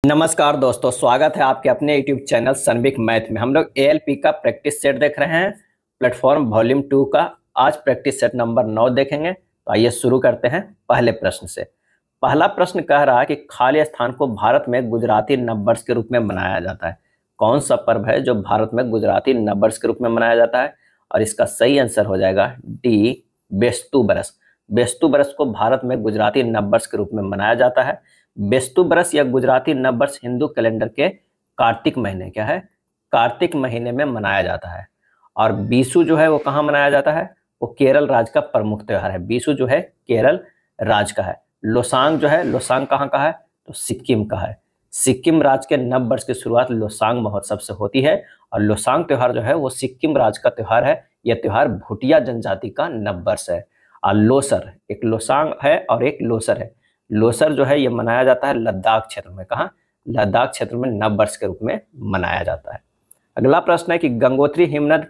नमस्कार दोस्तों, स्वागत है आपके अपने यूट्यूब चैनल सनबिक मैथ में। हम लोग एएलपी का प्रैक्टिस सेट देख रहे हैं, प्लेटफॉर्म वॉल्यूम 2 का। आज प्रैक्टिस सेट नंबर 9 देखेंगे। तो आइए शुरू करते हैं पहले प्रश्न से। पहला प्रश्न कह रहा है कि खाली स्थान को भारत में गुजराती नववर्ष के रूप में मनाया जाता है। कौन सा पर्व है जो भारत में गुजराती नववर्ष के रूप में मनाया जाता है? और इसका सही आंसर हो जाएगा डी, बेस्तु बरस। बेस्तु बरस को भारत में गुजराती नववर्ष के रूप में मनाया जाता है। बेस्तु बरस या गुजराती नववर्ष हिंदू कैलेंडर के कार्तिक महीने क्या है, कार्तिक महीने में मनाया जाता है। और बीसू जो है वो कहाँ मनाया जाता है? वो केरल राज्य का प्रमुख त्योहार है। बीसू जो है केरल राज्य का है। लोसांग जो है, लोसांग कहाँ का है? तो सिक्किम का है। सिक्किम राज्य के नव वर्ष की शुरुआत लोसांग महोत्सव से होती है। और लोसांग त्योहार जो है वो सिक्किम राज्य का त्योहार है। यह त्योहार भूटिया जनजाति का नव वर्ष है। और लोसर, एक लोसांग है और एक लोसर है। लोसर जो है ये मनाया जाता है लद्दाख क्षेत्र में। कहाँ? लद्दाख क्षेत्र में नव वर्ष के रूप में मनाया जाता है। अगला प्रश्न है कि गंगोत्री हिमनद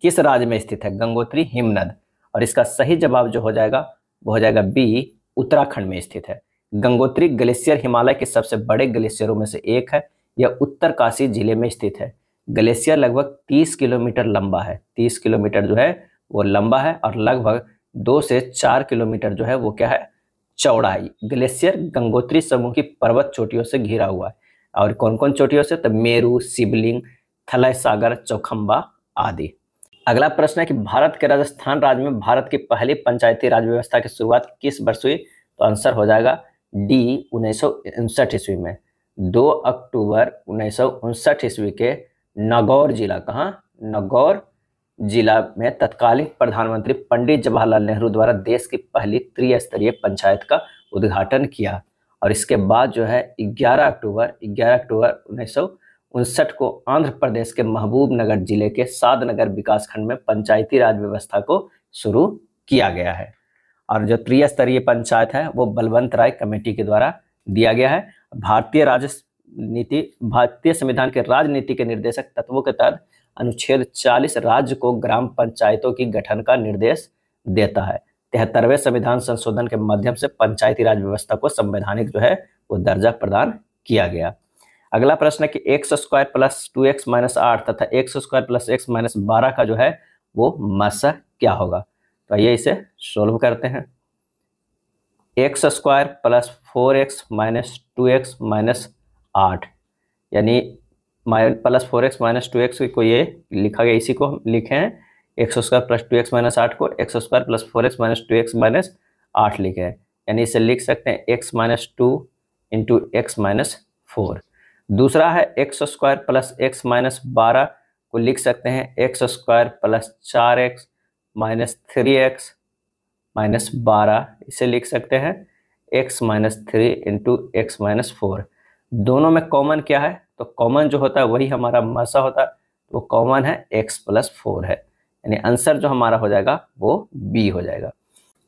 किस राज्य में स्थित है? गंगोत्री हिमनद, और इसका सही जवाब जो हो जाएगा वो हो जाएगा बी, उत्तराखंड में स्थित है। गंगोत्री ग्लेशियर हिमालय के सबसे बड़े ग्लेशियरों में से एक है। यह उत्तरकाशी जिले में स्थित है। ग्लेशियर लगभग 30 किलोमीटर लंबा है। 30 किलोमीटर जो है वो लंबा है और लगभग 2 से 4 किलोमीटर जो है वो क्या है, चौड़ाई। ग्लेशियर गंगोत्री समूह की पर्वत चोटियों से घिरा हुआ है। और कौन कौन चोटियों से? तो मेरू, शिवलिंग, थलय सागर, चौखंबा आदि। अगला प्रश्न है कि भारत के राजस्थान राज्य में भारत की पहली पंचायती राज व्यवस्था की शुरुआत किस वर्ष हुई? तो आंसर हो जाएगा डी, 1959 ईस्वी में। 2 अक्टूबर 1959 ईस्वी के नागौर जिला, कहाँ? नागौर जिला में तत्कालीन प्रधानमंत्री पंडित जवाहरलाल नेहरू द्वारा देश की पहली त्रिस्तरीय पंचायत का उद्घाटन किया। और इसके बाद जो है 11 अक्टूबर 1959 को आंध्र प्रदेश के महबूबनगर जिले के सादनगर विकासखंड में पंचायती राज व्यवस्था को शुरू किया गया है। और जो त्रिस्तरीय पंचायत है वो बलवंत राय कमेटी के द्वारा दिया गया है। भारतीय संविधान के राजनीति के निर्देशक तत्वों के तहत अनुच्छेद 40 राज्य को ग्राम पंचायतों की गठन का निर्देश देता है। 73वें संविधान संशोधन के माध्यम से पंचायती राज व्यवस्था को संवैधानिक जो है वो दर्जा प्रदान किया गया। अगला प्रश्न है कि x square plus 2x minus 8 तथा x square plus x minus 12 का जो है वो मसा क्या होगा? तो आइए इसे सोल्व करते हैं। x square plus 4x minus 2x minus 8 यानी प्लस 4x माइनस 2x को ये लिखा गया, इसी को हम लिखे हैं x square plus 2x minus 8 को x square plus 4x minus 2x minus 8 लिखे हैं। यानी इसे लिख सकते हैं x minus 2 into x minus 4। दूसरा है x square plus x minus 12 को लिख सकते हैं x square plus 4x minus 3x minus 12। इसे लिख सकते हैं x minus 3 into x minus 4। दोनों में कॉमन क्या है? तो कॉमन जो होता है वही हमारा मसा होता है। तो कॉमन है x प्लस 4 है। यानी आंसर जो हमारा हो जाएगा वो बी हो जाएगा।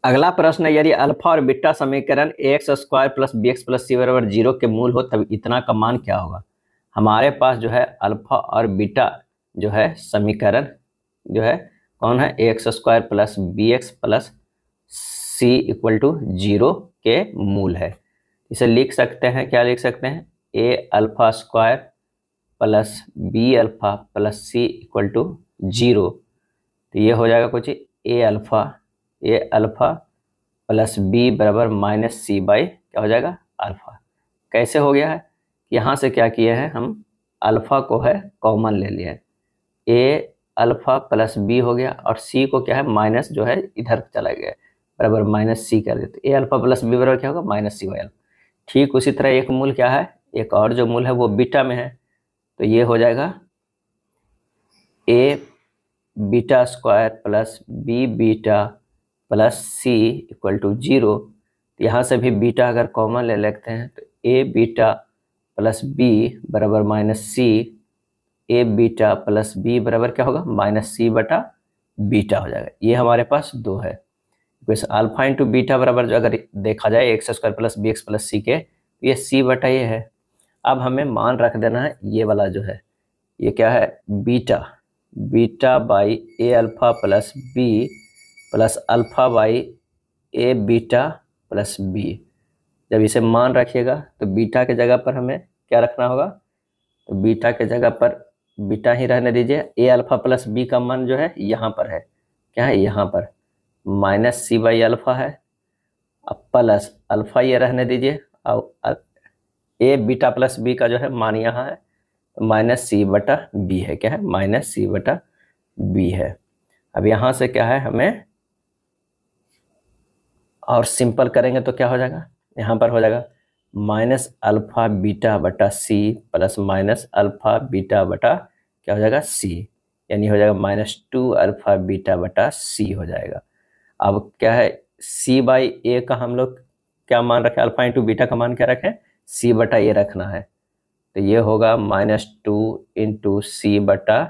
अगला प्रश्न है, यदि अल्फा और बीटा समीकरण x square plus b x plus c बराबर 0 के मूल हो तब इतना का मान क्या होगा? हमारे पास जो है अल्फा और बीटा जो है समीकरण जो है कौन है? X square plus b x plus c equal to 0 के मूल है। इसे लिख सकते हैं, क्या लिख सकते हैं? A alpha square plus b alpha plus c equal to 0। तो ये हो जाएगा कुछ ए अल्फा प्लस बी बराबर माइनस सी बाई क्या हो जाएगा? अल्फा। कैसे हो गया है? यहाँ से क्या किए हैं हम, अल्फा को है कॉमन ले लिए, ए अल्फा प्लस बी हो गया और सी को क्या है माइनस जो है इधर चला गया बराबर माइनस सी कर देते। ए अल्फा प्लस बी बराबर क्या होगा? Minus c by alpha. ठीक उसी तरह एक मूल क्या है, एक और जो मूल है वो बीटा में है। तो ये हो जाएगा a beta square plus b beta plus c equal to 0। यहाँ से भी बीटा अगर कॉमन ले लेते हैं तो ए बीटा प्लस बी बराबर माइनस सी, ए बीटा प्लस बी बराबर क्या होगा? माइनस सी बटा बीटा हो जाएगा। ये हमारे पास दो है। अल्फा इंटू बीटा बराबर जो अगर देखा जाए x square plus b x plus c के, तो ये सी बटा ये है। अब हमें मान रख देना है ये वाला जो है, ये क्या है? Beta by a alpha plus b plus alpha by a beta plus b. जब इसे मान रखिएगा तो बीटा के जगह पर हमें क्या रखना होगा, तो बीटा के जगह पर बीटा ही रहने दीजिए। ए अल्फा प्लस बी का मान जो है यहाँ पर है, क्या है यहाँ पर माइनस सी बाई अल्फा है, अब प्लस अल्फा ये रहने दीजिए, और ए बीटा प्लस बी का जो है मान यहाँ है माइनस सी बटा बी है, क्या है माइनस सी बटा बी है। अब यहाँ से क्या है हमें और सिंपल करेंगे तो क्या हो जाएगा, यहाँ पर हो जाएगा माइनस अल्फा बीटा बटा c plus minus alpha beta बटा क्या हो जाएगा सी, यानी हो जाएगा -2 अल्फा बीटा बटा सी हो जाएगा। अब क्या है सी बाई ए का हम लोग क्या मान रखें, अल्फा इंटू बीटा का मान क्या रखें, सी बटा ए रखना है, तो ये होगा -2 इंटू सी बटा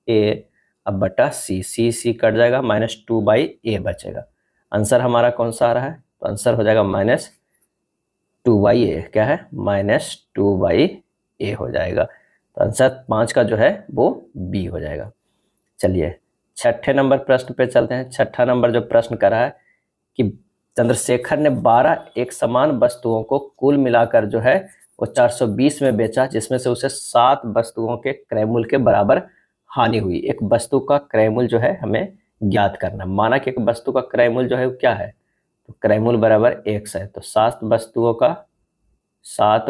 ए, अब बटा सी, सी कट जाएगा, -2 बाई ए बचेगा। आंसर हमारा कौन सा आ रहा है, तो आंसर हो जाएगा -2 बाई ए, क्या है -2 बाई ए हो जाएगा। तो आंसर 5 का जो है वो बी हो जाएगा। चलिए छठे नंबर प्रश्न पे चलते हैं। छठा नंबर जो प्रश्न कर रहा है कि चंद्रशेखर ने 12 एक समान वस्तुओं को कुल मिलाकर जो है वो 420 में बेचा, जिसमें से उसे 7 वस्तुओं के क्रय मूल्य के बराबर हानि हुई। एक वस्तु का क्रय मूल्य जो है हमें ज्ञात करना। माना कि एक वस्तु का क्रय मूल्य जो है वो क्या है, तो क्रय मूल्य बराबर x है, तो 7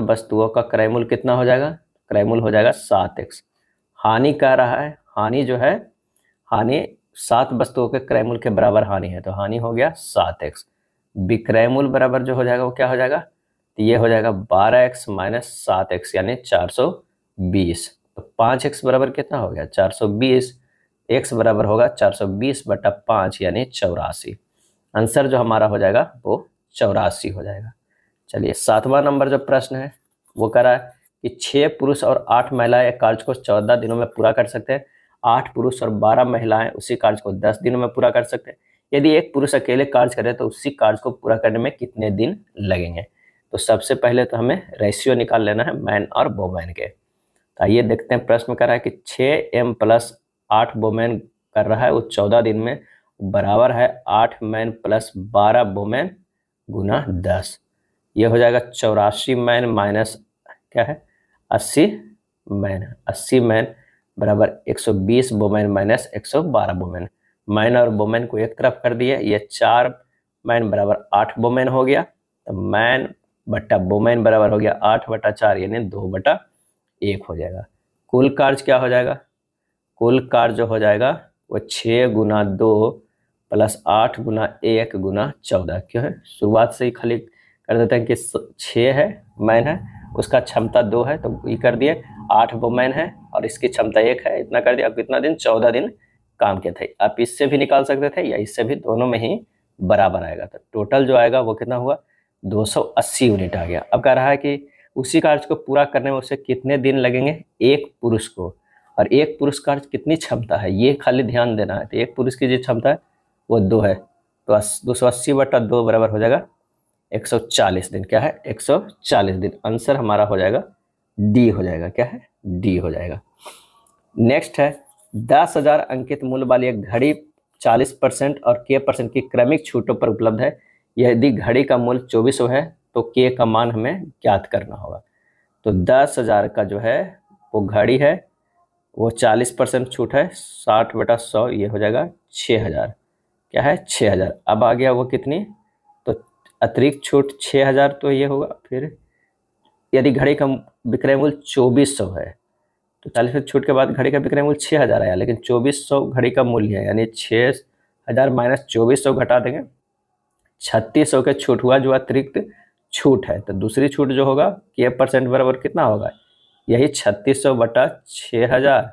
वस्तुओं का क्रय मूल्य कितना हो जाएगा, क्रय मूल्य हो जाएगा 7x। हानि कह रहा है, हानि जो है हानि 7 वस्तुओं के क्रय मूल्य के बराबर हानि है, तो हानि हो गया 7x। विक्रय मूल्य बराबर जो हो जाएगा वो क्या हो जाएगा, तो ये हो जाएगा 12x माइनस 7x यानी 420। तो 5x बराबर कितना हो गया 420, x बराबर होगा 420 बटा 5 यानी 84। आंसर जो हमारा हो जाएगा वो 84 हो जाएगा। चलिए 7वां नंबर जो प्रश्न है वो कह रहा है कि 6 पुरुष और 8 महिलाएं एक कार्य को 14 दिनों में पूरा कर सकते हैं। 8 पुरुष और 12 महिलाएं उसी कार्य को 10 दिनों में पूरा कर सकते हैं। यदि एक पुरुष अकेले कार्य करे तो उसी कार्य को पूरा करने में कितने दिन लगेंगे। तो सबसे पहले तो हमें रेशियो निकाल लेना है मैन और वोमेन के। तो आइए देखते हैं प्रश्न कर रहा है कि 6m प्लस 8 वोमेन कर रहा है वो 14 दिन में बराबर है 8 मैन प्लस 12 वोमेन गुना 10। ये हो जाएगा 84 मैन माइनस क्या है 80 मैन, 80 मैन बराबर 120 वोमेन माइनस 112 वोमेन। मैन और वोमेन को एक तरफ कर दिए, ये 4 मैन बराबर 8 वोमेन हो गया, तो मैन बटा वोमेन बराबर हो गया 8 बटा 4 यानी 2 बटा 1 हो जाएगा। कुल कार्य क्या हो जाएगा, कुल कार्य जो हो जाएगा वो 6 गुना 2 प्लस 8 गुना 1 गुना 14। क्यों है शुरुआत से ही खाली कर देते हैं कि 6 है मैन है, उसका क्षमता 2 है, तो ये कर दिए 8 वोमेन है और इसकी क्षमता 1 है, इतना कर दिया। अब कितना दिन 14 दिन काम के थे। आप इससे भी निकाल सकते थे या इससे भी, दोनों में ही बराबर आएगा। तो टोटल जो आएगा वो कितना हुआ 280 यूनिट आ गया। अब कह रहा है कि उसी कार्य को पूरा करने में उसे कितने दिन लगेंगे एक पुरुष को, और एक पुरुष कार्य कितनी क्षमता है ये खाली ध्यान देना है। तो एक पुरुष की जो क्षमता है वो 2 है, तो 280 बटा 2 बराबर हो जाएगा 140 दिन। क्या है 140 दिन। आंसर हमारा हो जाएगा डी हो जाएगा, क्या है डी हो जाएगा। नेक्स्ट है 10,000 अंकित मूल्य वाली एक घड़ी 40% और k% की क्रमिक छूटों पर उपलब्ध है। यदि घड़ी का मूल्य 2400 है तो k का मान हमें ज्ञात करना होगा। तो 10,000 का जो है वो घड़ी है वो 40% छूट है, 60 बटा 100 ये हो जाएगा 6000। क्या है 6000। अब आ गया वो कितनी, तो अतिरिक्त छूट 6000, तो ये होगा फिर यदि घड़ी का विक्रय मूल्य 2400 है तो 40% छूट के बाद घड़ी का विक्रय मूल्य 6000 आया, लेकिन 2400 घड़ी का मूल्य है, यानी 6000 माइनस 2400 घटा देंगे, 3600 के छूट हुआ जो अतिरिक्त छूट है। तो दूसरी छूट जो होगा k% बराबर कितना होगा, यही 3600 बटा 6000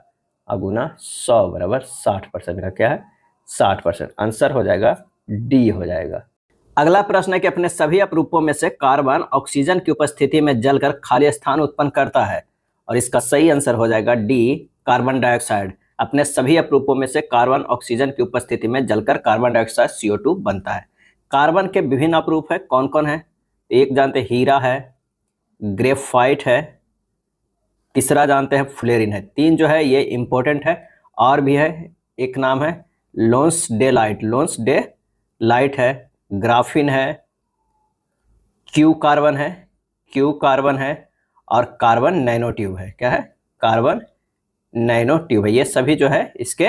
गुना 100 बराबर 60% का क्या है 60%। आंसर हो जाएगा डी हो जाएगा। अगला प्रश्न है कि अपने सभी अपरूपों में से कार्बन ऑक्सीजन की उपस्थिति में जलकर खाली स्थान उत्पन्न करता है, और इसका सही आंसर हो जाएगा डी कार्बन डाइऑक्साइड। अपने सभी अपरूपों में से कार्बन ऑक्सीजन की उपस्थिति में जलकर कार्बन डाइऑक्साइड CO2 बनता है। कार्बन के विभिन्न अपरूप है, कौन कौन है, एक जानते हैं हीरा है, ग्रेफाइट है, तीसरा जानते हैं फ्लोरीन है। 3 जो है ये इंपॉर्टेंट है, और भी है, एक नाम है लोन्स डे लाइट है, ग्राफिन है, क्यू कार्बन है, और कार्बन नैनो ट्यूब है। क्या है? कार्बन नैनो ट्यूब है। ये सभी जो है इसके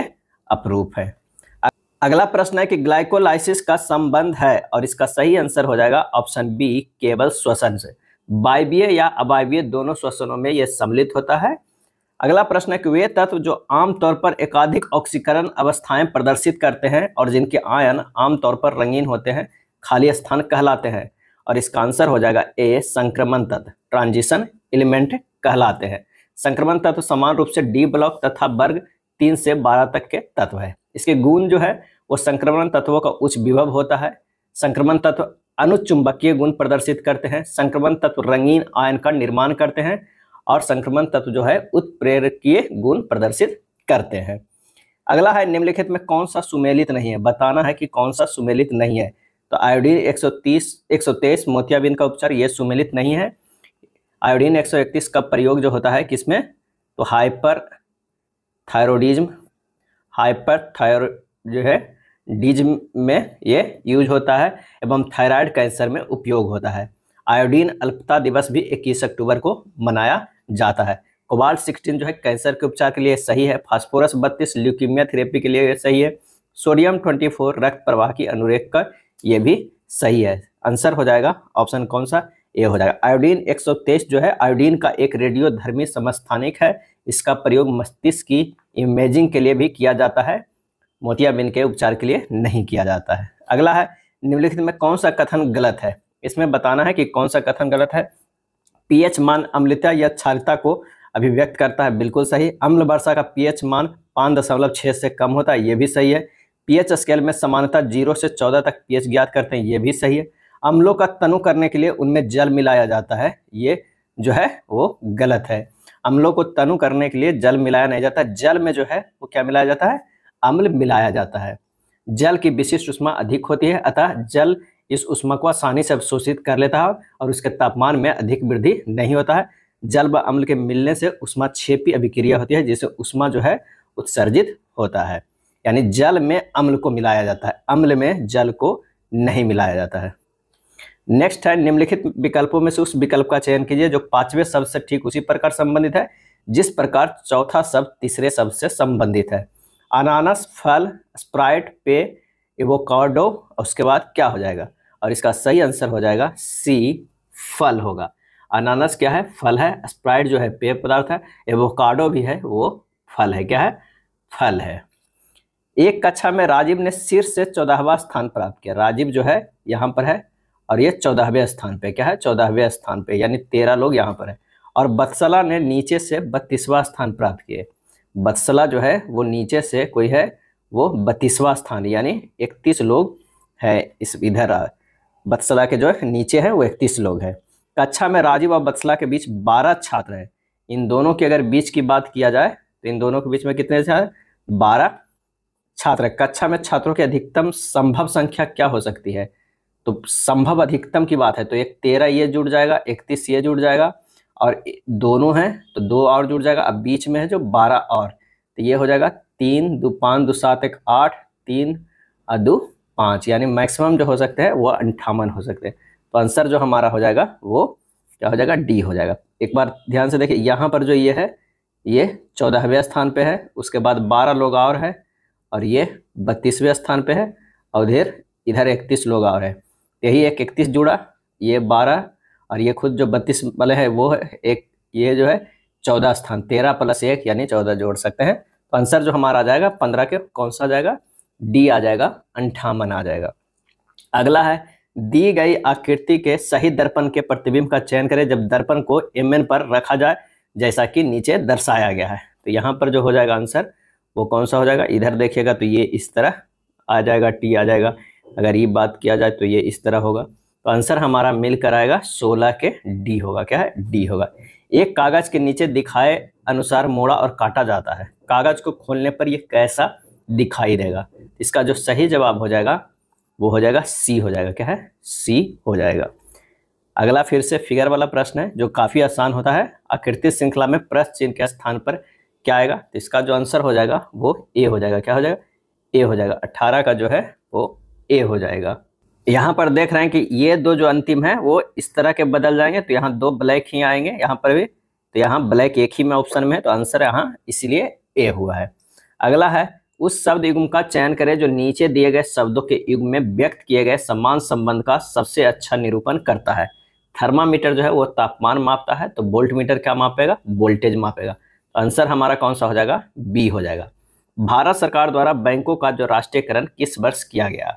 अपरूप है। अगला प्रश्न है कि ग्लाइकोलाइसिस का संबंध है, और इसका सही आंसर हो जाएगा ऑप्शन बी, केवल श्वसन से। वायवीय या अवायवीय दोनों श्वसनों में यह सम्मिलित होता है। अगला प्रश्न है कि वे तत्व जो आमतौर पर एकाधिक ऑक्सीकरण अवस्थाएं प्रदर्शित करते हैं और जिनके आयन आमतौर पर रंगीन होते हैं, खाली स्थान कहलाते हैं। और इसका आंसर हो जाएगा ए, संक्रमण तत्व, ट्रांजिशन एलिमेंट कहलाते हैं। संक्रमण तत्व समान रूप से डी ब्लॉक तथा वर्ग 3 से 12 तक के तत्व है। इसके गुण जो है वो संक्रमण तत्वों का उच्च विभव होता है। संक्रमण तत्व अनुचुंबकीय गुण प्रदर्शित करते हैं। संक्रमण तत्व रंगीन आयन का निर्माण करते हैं और संक्रमण तत्व जो है उत्प्रेरकीय गुण प्रदर्शित करते हैं। अगला है निम्नलिखित में कौन सा सुमेलित नहीं है, बताना है कि कौन सा सुमेलित नहीं है। तो आयोडीन 123 मोतियाबिंद का उपचार ये सुमेलित नहीं है। आयोडीन 131 का प्रयोग जो होता है किसमें, तो हाइपरथायरॉयडिज्म में ये यूज होता है एवं थायराइड कैंसर में उपयोग होता है। आयोडीन अल्पता दिवस भी 21 अक्टूबर को मनाया जाता है। कोबाल्ट 16 जो है कैंसर के उपचार के लिए सही है। फास्फोरस 32 ल्यूकीमिया थेरेपी के लिए सही है। सोडियम 24 रक्त प्रवाह की अनुरेख का ये भी सही है। आंसर हो जाएगा ऑप्शन कौन सा, ए हो जाएगा। आयोडीन 123 जो है आयोडीन का एक रेडियोधर्मी समस्थानिक है। इसका प्रयोग मस्तिष्क की इमेजिंग के लिए भी किया जाता है, मोतियाबिंद के उपचार के लिए नहीं किया जाता है। अगला है निम्नलिखित में कौन सा कथन गलत है, इसमें बताना है कि कौन सा कथन गलत है। पीएच मान अम्लता या क्षारता को अभिव्यक्त करता है, बिल्कुल सही। अम्ल वर्षा का पीएच मान 5.6 से कम होता है, ये भी सही है। पीएच स्केल में समानता 0 से 14 तक पीएच ज्ञात करते हैं, ये भी सही है। अम्लों का तनु करने के लिए उनमें जल मिलाया जाता है, ये जो है वो गलत है। अम्लों को तनु करने के लिए जल मिलाया नहीं जाता। जल में जो है वो क्या मिलाया जाता है, अम्ल मिलाया जाता है। जल की विशिष्ट ऊष्मा अधिक होती है, अतः जल इस ऊष्मा को आसानी से अवशोषित कर लेता है और उसके तापमान में अधिक वृद्धि नहीं होता है। जल व अम्ल के मिलने से ऊष्माक्षेपी अभिक्रिया होती है, जिससे ऊष्मा जो है उत्सर्जित होता है। यानी जल में अम्ल को मिलाया जाता है, अम्ल में जल को नहीं मिलाया जाता है। नेक्स्ट है निम्नलिखित विकल्पों में से उस विकल्प का चयन कीजिए जो 5वें शब्द से ठीक उसी प्रकार संबंधित है जिस प्रकार चौथा शब्द तीसरे शब्द से संबंधित है। अनानास, फल, स्प्राइट, पेय, एवोकाडो, उसके बाद क्या हो जाएगा, और इसका सही आंसर हो जाएगा सी, फल होगा। अनानास क्या है, फल है। स्प्राइट जो है पेय पदार्थ है। एवोकाडो भी है, वो फल है। क्या है, फल है। एक कक्षा में राजीव ने शीर्ष से 14वां स्थान प्राप्त किया। राजीव जो है यहाँ पर है और ये 14वें स्थान पे, क्या है, 14वें स्थान पे, यानी 13 लोग यहाँ पर है। और बत्सला ने नीचे से 32वां स्थान प्राप्त किए। बत्सला जो है वो नीचे से कोई है, वो 32वां स्थान, यानी 31 लोग है। इस इधर बत्सला के जो है नीचे है वो 31 लोग हैं। कक्षा में राजीव और बत्सला के बीच 12 छात्र हैं। इन दोनों के अगर बीच की बात किया जाए तो इन दोनों के बीच में कितने छात्र, 12 छात्र। कक्षा में छात्रों की अधिकतम संभव संख्या क्या हो सकती है, तो संभव अधिकतम की बात है तो एक 13 ये जुड़ जाएगा, 31 ये जुड़ जाएगा, और दोनों हैं तो 2 और जुड़ जाएगा। अब बीच में है जो 12 और, तो ये हो जाएगा 3 2 5 2 7 1 8, 3 2 5, यानी मैक्सिमम जो हो सकते हैं वो 58 हो सकते हैं। तो आंसर जो हमारा हो जाएगा वो क्या हो जाएगा, डी हो जाएगा। एक बार ध्यान से देखिए, यहाँ पर जो ये है ये 14वें स्थान पे है, उसके बाद 12 लोग और है, और ये 32वें स्थान पे है, और इधर 31 लोग और है। यही एक 31 जुड़ा, ये 12, और ये खुद जो 32 वाले है वो है एक, ये जो है 14 स्थान, 13 + 1 यानी 14 जोड़ सकते हैं। तो आंसर जो हमारा आ जाएगा 15 के कौन सा आ जाएगा, डी आ जाएगा, 58 आ जाएगा। अगला है दी गई आकृति के सही दर्पण के प्रतिबिंब का चयन करें जब दर्पण को mn पर रखा जाए जैसा कि नीचे दर्शाया गया है। तो यहाँ पर जो हो जाएगा आंसर वो कौन सा हो जाएगा, इधर देखिएगा तो ये इस तरह आ जाएगा, टी आ जाएगा। अगर ये बात किया जाए तो ये इस तरह होगा। तो आंसर हमारा मिलकर आएगा 16 के डी होगा। क्या है, डी होगा। एक कागज के नीचे दिखाए अनुसार मोड़ा और काटा जाता है, कागज को खोलने पर ये कैसा दिखाई देगा। इसका जो सही जवाब हो जाएगा वो हो जाएगा सी हो जाएगा। क्या है, सी हो जाएगा। अगला फिर से फिगर वाला प्रश्न है जो काफी आसान होता है। आकृति श्रृंखला में प्रश्न चिन्ह के स्थान पर क्या आएगा, तो इसका जो आंसर हो जाएगा वो ए हो जाएगा। क्या हो जाएगा, ए हो जाएगा। 18 का जो है वो ए हो जाएगा। यहाँ पर देख रहे हैं कि ये दो जो अंतिम है वो इस तरह के बदल जाएंगे, तो यहाँ दो ब्लैक ही आएंगे यहाँ पर भी, तो यहाँ ब्लैक एक ही में ऑप्शन में है, तो आंसर यहाँ इसलिए ए हुआ है। अगला है, उस शब्द युग्म का चयन करें जो नीचे दिए गए शब्दों के युग्म में व्यक्त किए गए समान संबंध का सबसे अच्छा निरूपण करता है। थर्मामीटर जो है वो तापमान मापता है, तो वोल्ट मीटर क्या मापेगा, वोल्टेज मापेगा। तो आंसर हमारा कौन सा हो जाएगा, बी हो जाएगा। भारत सरकार द्वारा बैंकों का जो राष्ट्रीयकरण किस वर्ष किया गया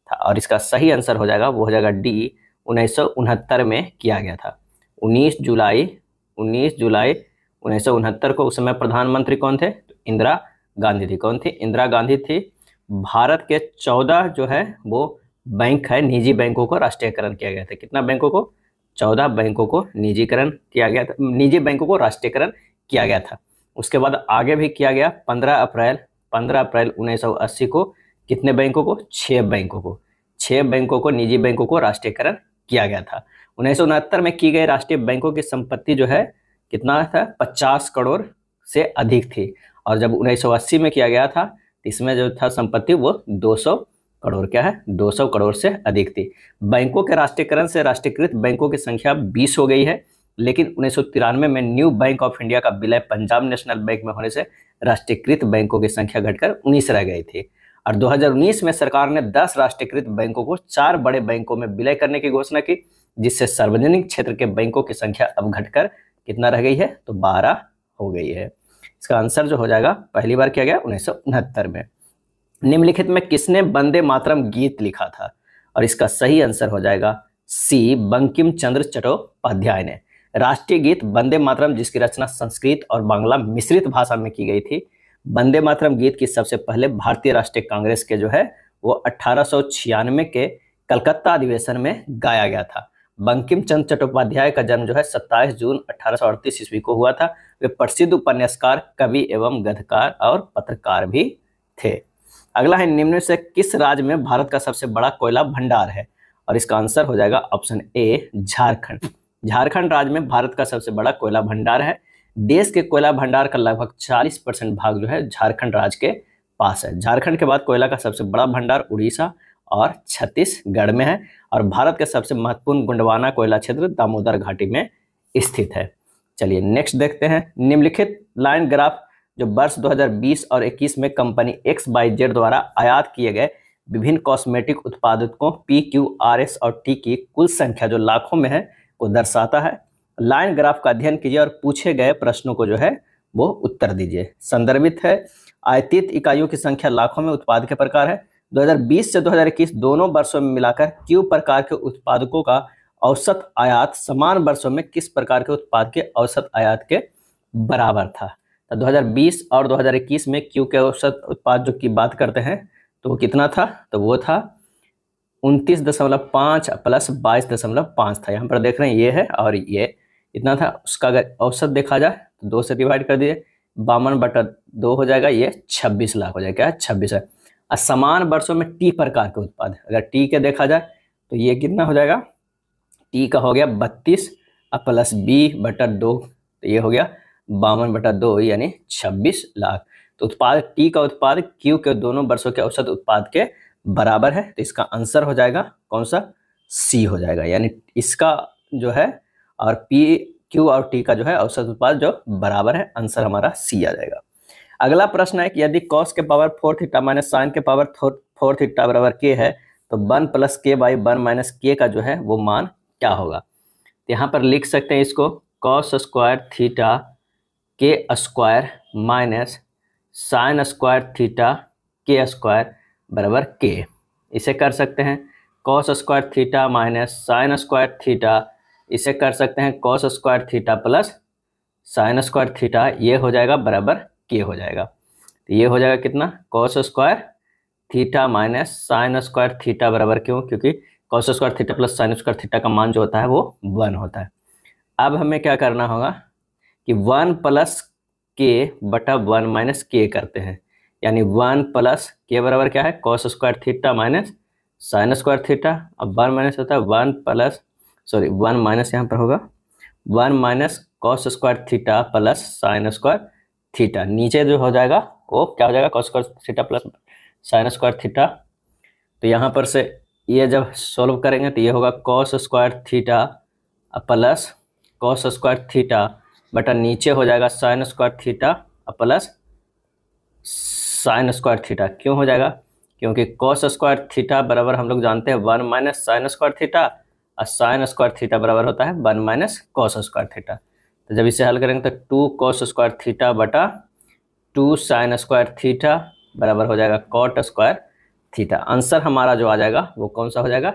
था, और इसका सही आंसर हो जाएगा, वो हो जाएगा डी, 1969 में किया गया था। 19 जुलाई 1969 को। उस समय प्रधानमंत्री कौन थे, तो इंदिरा गांधी थी। कौन थी, इंदिरा गांधी थी। भारत के 14 जो है वो बैंक है, निजी बैंकों को राष्ट्रीयकरण किया गया था। कितना बैंकों को, 14 बैंकों को निजीकरण किया गया था, निजी बैंकों को राष्ट्रीयकरण किया गया था। उसके बाद आगे भी किया गया, 15 अप्रैल 1980 को कितने बैंकों को, 6 बैंकों को, 6 बैंकों को, निजी बैंकों को राष्ट्रीयकरण किया गया था। 1969 में की गई राष्ट्रीय बैंकों की संपत्ति जो है कितना था, 50 करोड़ से अधिक थी, और जब 1980 में किया गया था तो इसमें जो था संपत्ति वो 200 करोड़, क्या है, 200 करोड़ से अधिक थी। बैंकों के राष्ट्रीयकरण से राष्ट्रीयकृत बैंकों की संख्या 20 हो गई है, लेकिन 1993 में न्यू बैंक ऑफ इंडिया का विलय पंजाब नेशनल बैंक में होने से राष्ट्रीयकृत बैंकों की संख्या घटकर 19 रह गई थी। और 2019 में सरकार ने 10 राष्ट्रीयकृत बैंकों को 4 बड़े बैंकों में विलय करने की घोषणा की, जिससे सार्वजनिक क्षेत्र के बैंकों की संख्या अब घटकर कितना रह गई है, तो 12 हो गई है। इसका आंसर जो हो जाएगा, पहली बार किया गया 1969 में। निम्नलिखित में किसने वंदे मातरम गीत लिखा था, और इसका सही आंसर हो जाएगा सी, बंकिम चंद्र चट्टोपाध्याय ने। राष्ट्रीय गीत वंदे मातरम, जिसकी रचना संस्कृत और बांग्ला मिश्रित भाषा में की गई थी। वंदे मातरम गीत की सबसे पहले भारतीय राष्ट्रीय कांग्रेस के जो है वो 1896 के कलकत्ता अधिवेशन में गाया गया था। बंकिम चंद्र चट्टोपाध्याय का जन्म जो है 27 जून 1838 ईस्वी को हुआ था। वे प्रसिद्ध उपन्यासकार, कवि एवं गद्यकार और पत्रकार भी थे। अगला है, निम्न से किस राज्य में भारत का सबसे बड़ा कोयला भंडार है, और इसका आंसर हो जाएगा ऑप्शन ए, झारखंड। झारखंड राज्य में भारत का सबसे बड़ा कोयला भंडार है। देश के कोयला भंडार का लगभग 40% भाग जो है झारखंड राज्य के पास है। झारखंड के बाद कोयला का सबसे बड़ा भंडार उड़ीसा और छत्तीसगढ़ में है, और भारत के सबसे महत्वपूर्ण गोंडवाना कोयला क्षेत्र दामोदर घाटी में स्थित है। चलिए नेक्स्ट देखते हैं। निम्नलिखित लाइन ग्राफ जो वर्ष 2020 और 21 में कंपनी XYZ द्वारा आयात किए गए विभिन्न कॉस्मेटिक उत्पादकों PQRS और T की कुल संख्या जो लाखों में है को दर्शाता है। लाइन ग्राफ का अध्ययन कीजिए और पूछे गए प्रश्नों को जो है वो उत्तर दीजिए। संदर्भित है, आयातित इकाइयों की संख्या लाखों में, उत्पाद के प्रकार है। 2020 से 2021 दोनों वर्षों में मिलाकर Q प्रकार के उत्पादकों का औसत आयात समान वर्षों में किस प्रकार के उत्पाद के औसत आयात के बराबर था। तो 2020 और 2021 में Q के औसत उत्पाद जो की बात करते हैं तो वो कितना था, तो वो था 29.5 प्लस 22.5 था। यहाँ पर देख रहे हैं ये है और ये इतना था। उसका अगर औसत देखा जाए तो 2 से डिवाइड कर दिए, 52/2 हो जाएगा, ये 26 लाख हो जाएगा, क्या 26 है। और समान वर्षों में T प्रकार के उत्पाद, अगर T के देखा जाए तो ये कितना हो जाएगा, T का हो गया 32 प्लस B/2, तो ये हो गया 52/2 यानी 26 लाख। तो उत्पाद T का उत्पाद Q के दोनों वर्षों के औसत उत्पाद के बराबर है, तो इसका आंसर हो जाएगा कौन सा, सी हो जाएगा। यानी इसका जो है और Q और T का जो है औसत उत्पाद जो बराबर है, आंसर हमारा सी आ जाएगा। अगला प्रश्न है कि यदि cos के पावर 4 थीटा माइनस साइन के पावर 4 थीटा बराबर k है तो 1 + k/1 - k का जो है वो मान क्या होगा। तो यहाँ पर लिख सकते हैं इसको, cos square theta k square minus sine square theta k square बराबर k। इसे कर सकते हैं cos square theta minus sine square theta, इसे कर सकते हैं cos square theta plus sine square theta, ये हो जाएगा बराबर k हो जाएगा। तो ये हो जाएगा कितना, cos square theta minus sine square theta बराबर क्यों, क्योंकि cos square theta plus sine square theta का मान जो होता है वो 1 होता है। अब हमें क्या करना होगा कि 1 + k/1 - k करते हैं, यानी 1 + k बराबर क्या है, cos square theta minus sine square theta. अब 1 माइनस होता है 1 माइनस यहाँ पर होगा 1 - cos square theta plus sine square theta. नीचे जो हो जाएगा वो क्या हो जाएगा, cos square theta plus sine square theta. तो यहाँ पर से ये जब सोल्व करेंगे तो ये होगा cos square theta plus cos square theta बटा नीचे हो जाएगा sine square theta plus sine square theta. क्यों हो जाएगा? क्योंकि कॉस स्क्वायर थीटा बराबर हम लोग जानते हैं 1 माइनस साइन स्क्वायर थीटा और साइन स्क्वायर थीटा बराबर होता है 1 माइनस कॉस स्क्वायर थीटा। तो जब इसे हल करेंगे तो 2 कॉस स्क्वायर थीटा बटा 2 साइन स्क्वायर थीटा बराबर हो जाएगा कॉट स्क्वायर थीटा। आंसर हमारा जो आ जाएगा वो कौन सा हो जाएगा?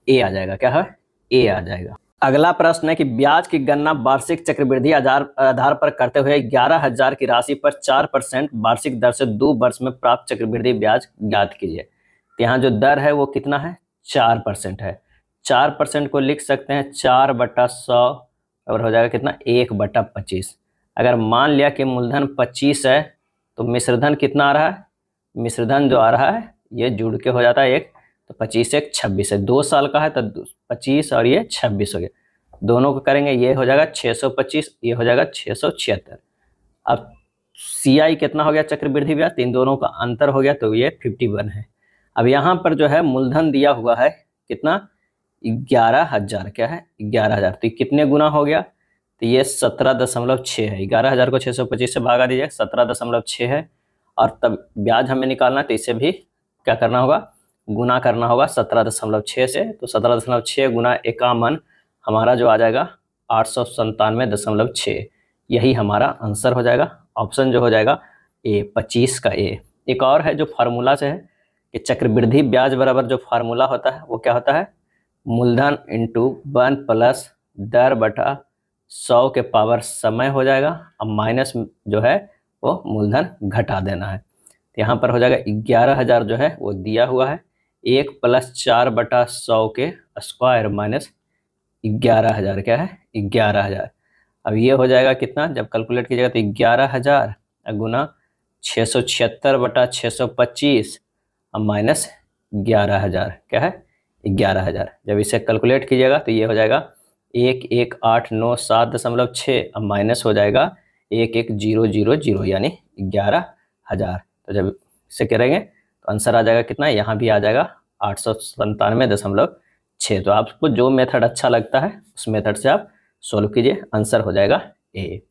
ए आ जाएगा। क्या है? ए आ जाएगा। अगला प्रश्न है कि ब्याज की गणना वार्षिक चक्रवृद्धि आधार पर करते हुए 11,000 की राशि पर 4% वार्षिक दर से 2 वर्ष में प्राप्त चक्रवृद्धि ब्याज ज्ञात कीजिए। तो यहाँ जो दर है वो कितना है? 4% है। 4% को लिख सकते हैं 4/100 और हो जाएगा कितना? 1/25। अगर मान लिया कि मूलधन 25 है तो मिश्रधन कितना आ रहा है? मिश्रधन जो आ रहा है ये जुड़ के हो जाता है एक, तो 25 एक 26 है। 2 साल का है तो 25 और ये 26 हो गया। दोनों को करेंगे ये हो जाएगा 625, ये हो जाएगा 676। अब CI कितना हो गया? चक्रवृद्धि ब्याज। इन दोनों का अंतर हो गया तो ये 51 है। अब यहाँ पर जो है मूलधन दिया हुआ है कितना? 11,000। क्या है? 11,000। तो कितने गुना हो गया? तो ये 17.6 है। 11,000 को 625 से भागा दीजिए, 17.6 है। और तब ब्याज हमें निकालना, तो इसे भी क्या करना होगा? गुना करना होगा 17.6 से। तो 17.6 गुना 51 हमारा जो आ जाएगा 897.6। यही हमारा आंसर हो जाएगा। ऑप्शन जो हो जाएगा ए, 25 का ए। एक और है जो फार्मूला से है कि चक्रवृद्धि ब्याज बराबर जो फार्मूला होता है वो क्या होता है? मूलधन इंटू 1 प्लस दर बटा 100 के पावर समय हो जाएगा। अब माइनस जो है वो मूलधन घटा देना है। तो यहाँ पर हो जाएगा 11,000 जो है वो दिया हुआ है, 1 प्लस 4/100 के स्क्वायर माइनस 11,000। क्या है? 11,000। अब ये हो जाएगा कितना जब कैलकुलेट कीजिएगा? तो 11,000 गुना 676/625 और माइनस 11,000। क्या है? 11,000। जब इसे कैलकुलेट कीजिएगा तो ये हो जाएगा 11,897.6 अब माइनस हो जाएगा 11,000 यानी 11,000। तो जब इसे करेंगे तो आंसर आ जाएगा कितना? यहाँ भी आ जाएगा 897.6। तो आपको जो मेथड अच्छा लगता है उस मेथड से आप सोल्व कीजिए, आंसर हो जाएगा ए।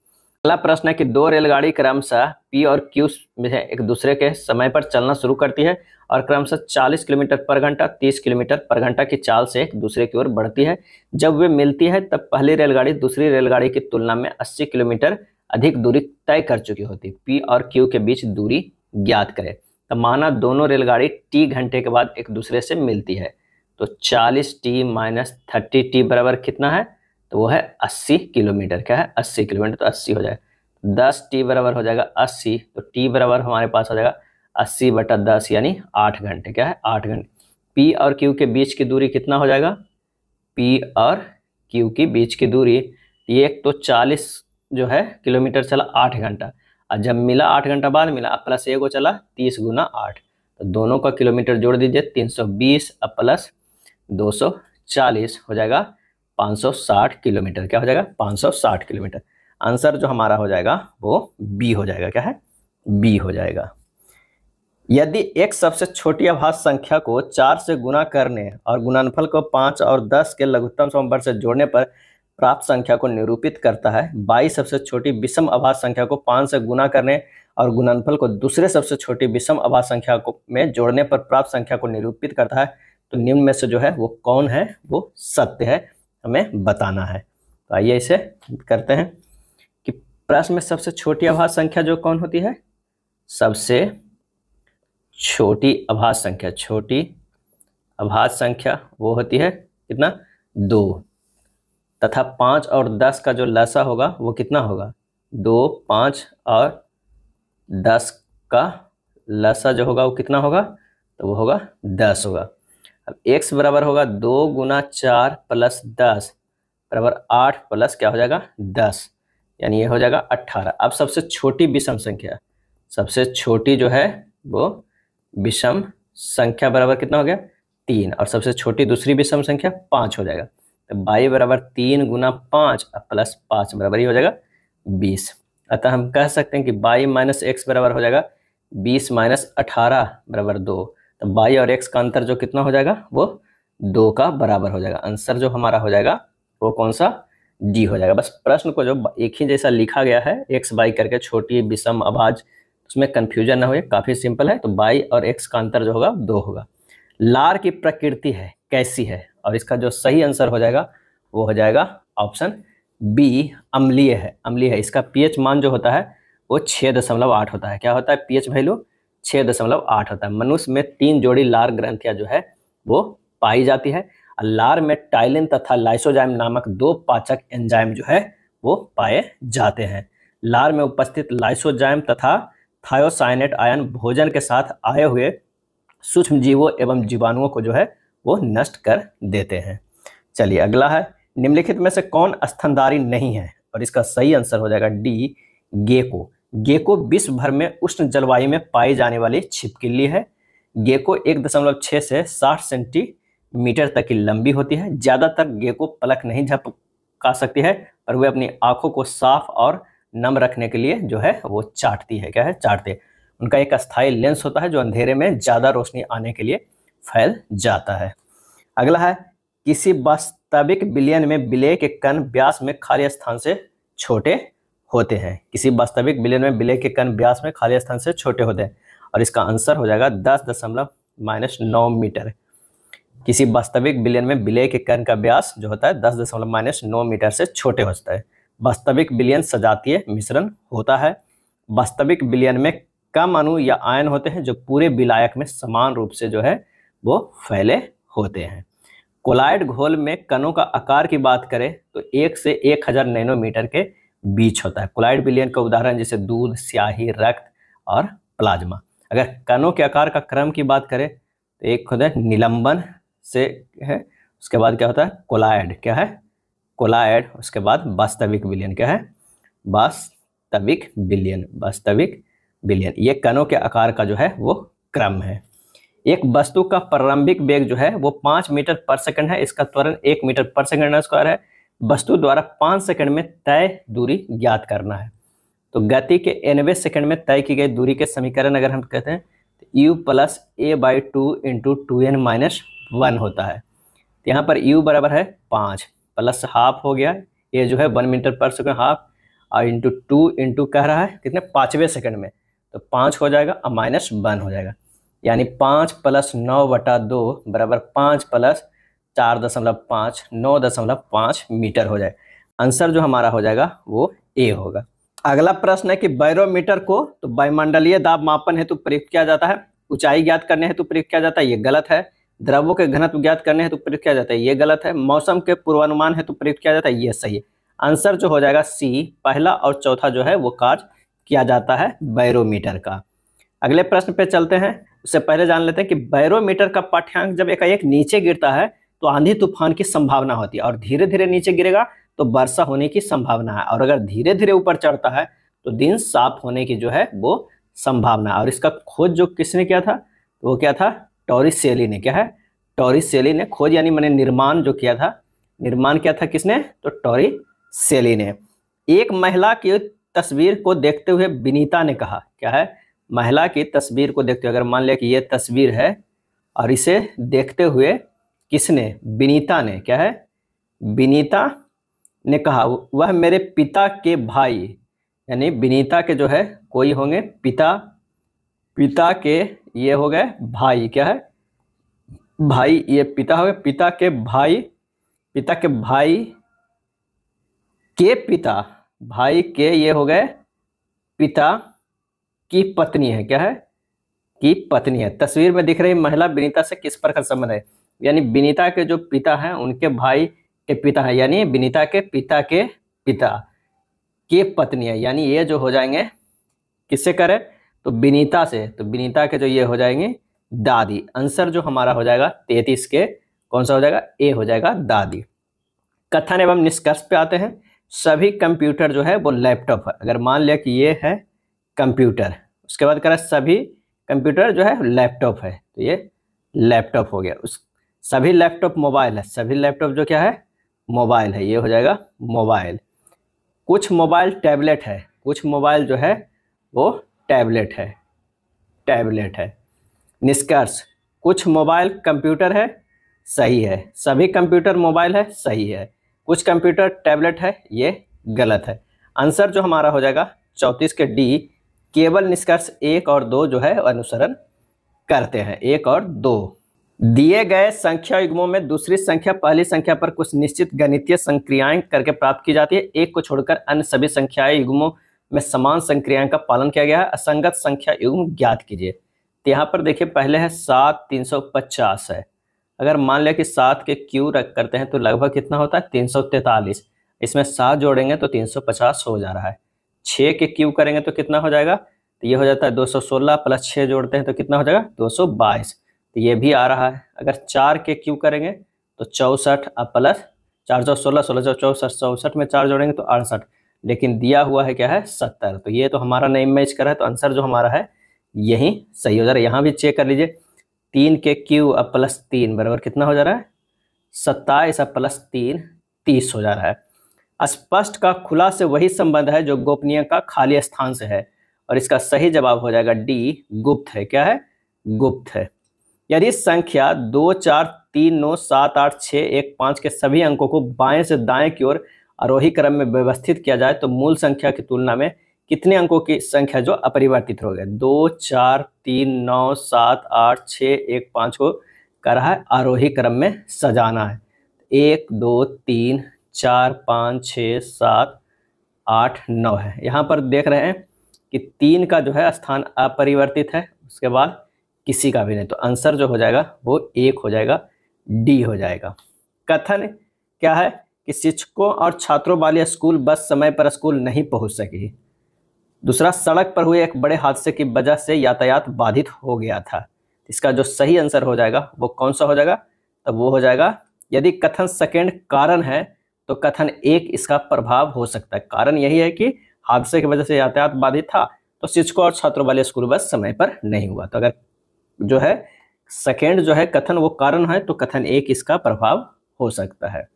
अगला प्रश्न है कि 2 रेलगाड़ी क्रमशः पी और क्यू में एक दूसरे के समय पर चलना शुरू करती है और क्रमशः 40 किलोमीटर पर घंटा 30 किलोमीटर पर घंटा की चाल से एक दूसरे की ओर बढ़ती है। जब वे मिलती है तब पहली रेलगाड़ी दूसरी रेलगाड़ी की तुलना में 80 किलोमीटर अधिक दूरी तय कर चुकी होती। पी और क्यू के बीच दूरी ज्ञात करें। तो माना दोनों रेलगाड़ी टी घंटे के बाद एक दूसरे से मिलती है, तो 40t माइनस 30t बराबर कितना है? तो वो है 80 किलोमीटर। क्या है? 80 किलोमीटर। तो 80 हो जाएगा। 10t बराबर हो जाएगा 80, तो t बराबर हमारे पास हो जाएगा 80/10 यानी 8 घंटे। क्या है? 8 घंटे। p और q के बीच की दूरी कितना हो जाएगा? p और q की बीच की दूरी, ये एक तो 40 जो है किलोमीटर चला 8 घंटा, और जब मिला 8 घंटा बाद मिला, प्लस एक को चला 30 गुना 8, तो दोनों का किलोमीटर जोड़ दीजिए 320 अब प्लस 240 हो जाएगा 560 किलोमीटर। क्या हो जाएगा? 560 किलोमीटर। आंसर जो हमारा हो जाएगा वो बी हो जाएगा। क्या है? बी हो जाएगा। यदि एक सबसे छोटी अभाज्य संख्या को 4 से गुना करने और गुणनफल को 5 और 10 के लघुत्तम समवर्ग से जोड़ने पर प्राप्त संख्या को निरूपित करता है। 22 सबसे छोटी विषम अभाज्य संख्या को 5 से गुना करने और गुणनफल को दूसरे सबसे छोटी विषम अभाज्य संख्या को में जोड़ने पर प्राप्त संख्या को निरूपित करता है। तो निम्न में से जो है वो कौन है? वो सत्य है, हमें बताना है। तो आइए इसे करते हैं कि प्रश्न में सबसे छोटी अभाज्य संख्या जो कौन होती है? सबसे छोटी अभाज्य संख्या, छोटी अभाज्य संख्या वो होती है कितना? 2, तथा 5 और 10 का जो लसा होगा वो कितना होगा? 2, 5 और 10 का लसा जो होगा वो कितना होगा? तो वो होगा 10 होगा। अब x बराबर होगा 2 गुना 4 प्लस 10 बराबर 8 प्लस क्या हो जाएगा? 10, यानी ये हो जाएगा 18। अब सबसे छोटी विषम संख्या, सबसे छोटी जो है वो विषम संख्या बराबर कितना हो गया? 3, और सबसे छोटी दूसरी विषम संख्या 5 हो जाएगा। तो 22 बराबर 3 गुना 5 प्लस 5 बराबर ही हो जाएगा 20। अतः हम कह सकते हैं कि 22 माइनस एक्स बराबर हो जाएगा 20 माइनस 18 बराबर 2। तो 22 और x का अंतर जो कितना हो जाएगा? वो 2 का बराबर हो जाएगा। आंसर जो हमारा हो जाएगा वो कौन सा, डी हो जाएगा। बस प्रश्न को जो एक ही जैसा लिखा गया है एक्स बाई करके छोटी विषम अभाज्य, उसमें कंफ्यूजन ना हो, काफी सिंपल है। तो बाई और एक्स का अंतर जो होगा 2 होगा। लार की प्रकृति है कैसी है, और इसका जो सही आंसर हो जाएगा वो हो जाएगा ऑप्शन बी, अम्लीय है। अम्लीय है, इसका पीएच मान जो होता है वो 6.8 होता है। क्या होता है पीएच वैल्यू, 6.8 होता है। मनुष्य में 3 जोड़ी लार ग्रंथियां जो है वो पाई जाती है। लार में टाइलिन तथा लाइसोजाइम नामक 2 पाचक एंजाइम जो है वो पाए जाते हैं। लार में उपस्थित लाइसोजाइम तथा थायोसाइनेट आयन भोजन के साथ आए हुए सूक्ष्म जीवों एवं जीवाणुओं को जो है वो नष्ट कर देते हैं। चलिए अगला है, निम्नलिखित में से कौन स्तनधारी नहीं है, और इसका सही आंसर हो जाएगा डी, गेको। गेको विश्व भर में उष्ण जलवायु में पाई जाने वाली छिपकली है। गेको 1.6 से 60 सेंटीमीटर तक की लंबी होती है। ज्यादातर गेको पलक नहीं झपका सकती है, पर वे अपनी आंखों को साफ और नम रखने के लिए जो है वो चाटती है। क्या है, चाटते। उनका एक अस्थायी लेंस होता है जो अंधेरे में ज्यादा रोशनी आने के लिए फैल जाता है। अगला है, किसी वास्तविक विलयन में विलेय के कण व्यास में खाली स्थान से छोटे होते हैं। किसी वास्तविक विलयन में विलेय के कण व्यास में खाली स्थान से छोटे होते हैं, और इसका आंसर हो जाएगा 10.-9 मीटर। किसी वास्तविक विलयन में विलेय के कण का व्यास जो होता है 10.-9 मीटर से छोटे होता है। वास्तविक विलयन सजातीय मिश्रण होता है। वास्तविक विलयन में कम अणु या आयन होते हैं जो पूरे विलायक में समान रूप से जो है वो फैले होते हैं। कोलाइड घोल में कणों का आकार की बात करें तो 1 से 1000 नैनोमीटर के बीच होता है। कोलाइड विलयन का उदाहरण जैसे दूध, स्याही, रक्त और प्लाज्मा। अगर कणों के आकार का क्रम की बात करें तो एक होता है निलंबन से है, उसके बाद क्या होता है कोलाइड, क्या है कोलाइड, उसके बाद वास्तविक विलयन, क्या है वास्तविक विलयन, वास्तविक विलयन। ये कणों के आकार का जो है वो क्रम है। एक वस्तु का प्रारंभिक वेग जो है वो 5 मीटर पर सेकंड है। इसका त्वरण 1 मीटर पर सेकंड स्क्वायर है। वस्तु द्वारा 5 सेकंड में तय दूरी ज्ञात करना है। तो गति के 90 सेकंड में तय की गई दूरी के समीकरण अगर हम कहते हैं तो u plus a/2 into 2n-1 होता है। तो यहाँ पर u बराबर है 5 प्लस हाफ हो गया, ये जो है 1 मीटर पर सेकंड हाफ, और इंटू 2 इंटू कह रहा है कितने 5वें सेकंड में, तो 5 हो जाएगा और -1 हो जाएगा, यानी 5 + 9/2 बराबर 5 + 4.5 9.5 मीटर हो जाए। आंसर जो हमारा हो जाएगा वो ए होगा। अगला प्रश्न है कि बैरोमीटर को तो वायुमंडलीय दाब मापन हेतु प्रयुक्त किया जाता है। ऊंचाई ज्ञात करने हेतु प्रयुक्त किया जाता है, ये गलत है। द्रव्यों के घनत्व ज्ञात करने हेतु प्रयुक्त किया जाता है, ये गलत है। मौसम के पूर्वानुमान हेतु प्रयुक्त किया जाता है, ये सही है। आंसर जो हो जाएगा सी, पहला और चौथा जो है वो कार्य किया जाता है बैरोमीटर का। अगले प्रश्न पे चलते हैं, उससे पहले जान लेते हैं कि बैरोमीटर का पाठ्यांक जब एकाएक नीचे गिरता है तो आंधी तूफान की संभावना होती है, और धीरे धीरे नीचे गिरेगा तो वर्षा होने की संभावना है, और अगर धीरे धीरे ऊपर चढ़ता है तो दिन साफ होने की जो है वो संभावना है। और इसका खोज जो किसने किया था, तो वो क्या था टॉरिसेली ने। क्या है टॉरिसेली ने खोज, यानी मैंने निर्माण जो किया था, निर्माण किया था किसने, तो टॉरिसेली ने। एक महिला की तस्वीर को देखते हुए विनीता ने कहा, क्या है महिला की तस्वीर को देखते हुए, अगर मान लिया कि ये तस्वीर है और इसे देखते हुए किसने, विनीता ने, क्या है विनीता ने कहा वह मेरे पिता के भाई, यानी विनीता के जो है कोई होंगे पिता, पिता के ये हो गए भाई, क्या है भाई, ये पिता हो गए, पिता के भाई, पिता के भाई के पिता, भाई के ये हो गए पिता की पत्नी है, क्या है की पत्नी है। तस्वीर में दिख रही महिला विनीता से किस प्रकार संबंध है, यानी विनीता के जो पिता हैं उनके भाई के पिता है, यानी विनीता के पिता की पत्नी है, यानी ये जो हो जाएंगे किससे करें तो विनीता से, तो विनीता के जो ये हो जाएंगे दादी। आंसर जो हमारा हो जाएगा 33 के कौन सा हो जाएगा, ए हो जाएगा दादी। कथन एवं निष्कर्ष पे आते हैं। सभी कंप्यूटर जो है वो लैपटॉप है। अगर मान लिया कि ये है कंप्यूटर, उसके बाद करें सभी कंप्यूटर जो है लैपटॉप है, तो ये लैपटॉप हो गया। उस सभी लैपटॉप मोबाइल है, सभी लैपटॉप जो क्या है मोबाइल है, ये हो जाएगा मोबाइल। कुछ मोबाइल टैबलेट है, कुछ मोबाइल जो है वो टैबलेट है, टैबलेट है। निष्कर्ष, कुछ मोबाइल कंप्यूटर है, सही है। सभी कंप्यूटर मोबाइल है, सही है। कुछ कंप्यूटर टैबलेट है, ये गलत है। आंसर जो हमारा हो जाएगा 34 के डी, केवल निष्कर्ष 1 और 2 जो है अनुसरण करते हैं, 1 और 2। दिए गए संख्या युग्मों में दूसरी संख्या पहली संख्या पर कुछ निश्चित गणितीय संक्रियाएं करके प्राप्त की जाती है। एक को छोड़कर अन्य सभी संख्याएं युग्मों में समान संक्रियाएं का पालन किया गया है। असंगत संख्या युग्म ज्ञात कीजिए। तो यहाँ पर देखिए पहले है 7 350 है। अगर मान लिया कि 7 के क्यू रख करते हैं तो लगभग कितना होता है 343। इसमें 7 जोड़ेंगे तो 350 हो जा रहा है। 6 के क्यू करेंगे तो कितना हो जाएगा, तो ये हो जाता है 216 प्लस 6 जोड़ते हैं तो कितना हो जाएगा 222। तो ये भी आ रहा है। अगर 4 के क्यू करेंगे तो 64 अब प्लस 416 16 64 64 में 4 जोड़ेंगे तो 68, लेकिन दिया हुआ है क्या है 70। तो ये तो हमारा नहीं मैच कर रहा है, तो आंसर जो हमारा है यही सही हो जा रहा है। यहाँ भी चेक कर लीजिए, 3 के क्यू अब प्लस 3 बराबर कितना हो जा रहा है 27 अब प्लस 3 30 हो जा रहा है। स्पष्ट का खुला से वही संबंध है जो गोपनीय का खाली स्थान से है, और इसका सही जवाब हो जाएगा डी, गुप्त है। क्या है, गुप्त है। यदि संख्या 2 4 3 9 7 8 6 1 5 के सभी अंकों को बाएं से दाएं की ओर आरोही क्रम में व्यवस्थित किया जाए तो मूल संख्या की तुलना में कितने अंकों की संख्या जो अपरिवर्तित हो गए। 2 4 3 9 7 8 6 1 5 को कर रहा है आरोही क्रम में सजाना है। 1 2 3 4 5 6 7 8 9 है। यहाँ पर देख रहे हैं कि 3 का जो है स्थान अपरिवर्तित है, उसके बाद किसी का भी नहीं, तो आंसर जो हो जाएगा वो 1 हो जाएगा, डी हो जाएगा। कथन क्या है कि शिक्षकों और छात्रों वाली स्कूल बस समय पर स्कूल नहीं पहुंच सकी। दूसरा, सड़क पर हुए एक बड़े हादसे की वजह से यातायात बाधित हो गया था। इसका जो सही आंसर हो जाएगा वो कौन सा हो जाएगा, तब वो हो जाएगा, यदि कथन सेकेंड कारण है तो कथन 1 इसका प्रभाव हो सकता है। कारण यही है कि हादसे की वजह से यातायात बाधित था, तो शिक्षकों और छात्रों वाले स्कूल बस समय पर नहीं हुआ। तो अगर जो है सेकेंड जो है कथन वो कारण है, तो कथन 1 इसका प्रभाव हो सकता है।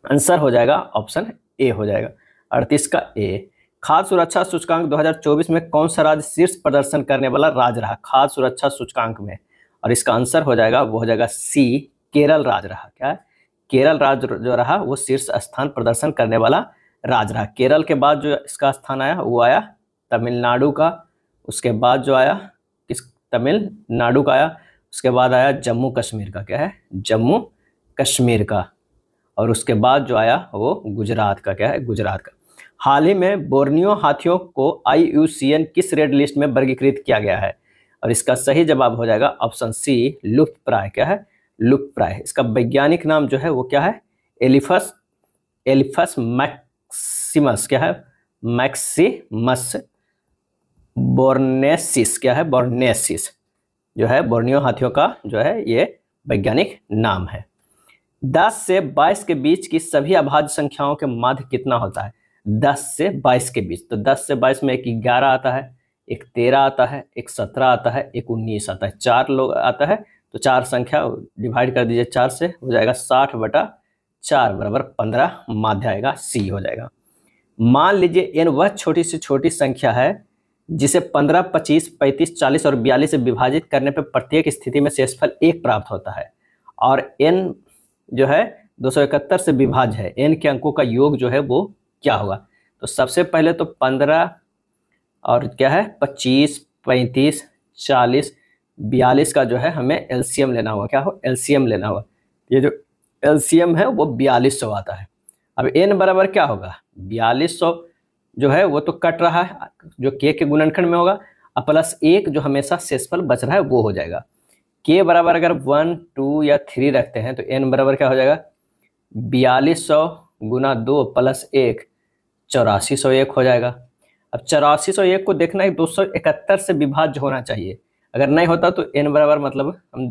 आंसर हो जाएगा ऑप्शन ए हो जाएगा, 38 का ए। खाद्य सुरक्षा सूचकांक 2024 में कौन सा राज्य शीर्ष प्रदर्शन करने वाला राज्य रहा खाद्य सुरक्षा सूचकांक में, और इसका आंसर हो जाएगा वो हो जाएगा सी, केरल राज्य रहा। क्या है, केरल राज्य जो रहा वो शीर्ष स्थान प्रदर्शन करने वाला राज्य रहा। केरल के बाद जो इसका स्थान आया वो आया तमिलनाडु का, उसके बाद जो आया किस तमिलनाडु का आया, उसके बाद आया जम्मू कश्मीर का। क्या है, जम्मू कश्मीर का, और उसके बाद जो आया वो गुजरात का। क्या है, गुजरात का। हाल ही में बोर्नियो हाथियों को IUCN किस रेड लिस्ट में वर्गीकृत किया गया है, और इसका सही जवाब हो जाएगा ऑप्शन सी, लुप्त प्राय। क्या है, लुप्त प्राय। इसका वैज्ञानिक नाम जो है वो क्या है, एलिफस मैक्सिमस। क्या है, मैक्सिमस बोर्नेसिस। क्या है, बोर्नेसिस जो है बोर्नियो हाथियों का जो है ये वैज्ञानिक नाम है। 10 से 22 के बीच की सभी अभाज्य संख्याओं के माध्य कितना होता है। 10 से 22 के बीच, तो 10 से 22 में एक 11 आता है, एक 13 आता है, एक 17 आता है, एक 19 आता है, 4 लोग आता है, तो 4 संख्या डिवाइड कर दीजिए 4 से, हो जाएगा 60/4 बराबर 15 माध्य आएगा, सी हो जाएगा। मान लीजिए n वह छोटी से छोटी संख्या है जिसे 15 25 35 40 और 42 से विभाजित करने पर प्रत्येक स्थिति में शेषफल 1 प्राप्त होता है, और n जो है 271 से विभाज्य है। n के अंकों का योग जो है वो क्या होगा। तो सबसे पहले तो 15 और क्या है 25 35 40 42 का जो है हमें एलसीएम लेना होगा। क्या हो, एलसीएम लेना होगा। ये जो एलसीएम है वो 4200 आता है। अब n बराबर क्या होगा, 4200 जो है वो तो कट रहा है, जो k के गुणनखंड में होगा, और प्लस 1 जो हमेशा शेषफल बच रहा है वो हो जाएगा। k बराबर अगर 1 2 या 3 रखते हैं तो n बराबर क्या हो जाएगा, 4200 गुना 2 प्लस 1 8401 हो जाएगा। अब 8401 को देखना है 271 से विभाज्य होना चाहिए, अगर नहीं होता तो n बराबर मतलब हम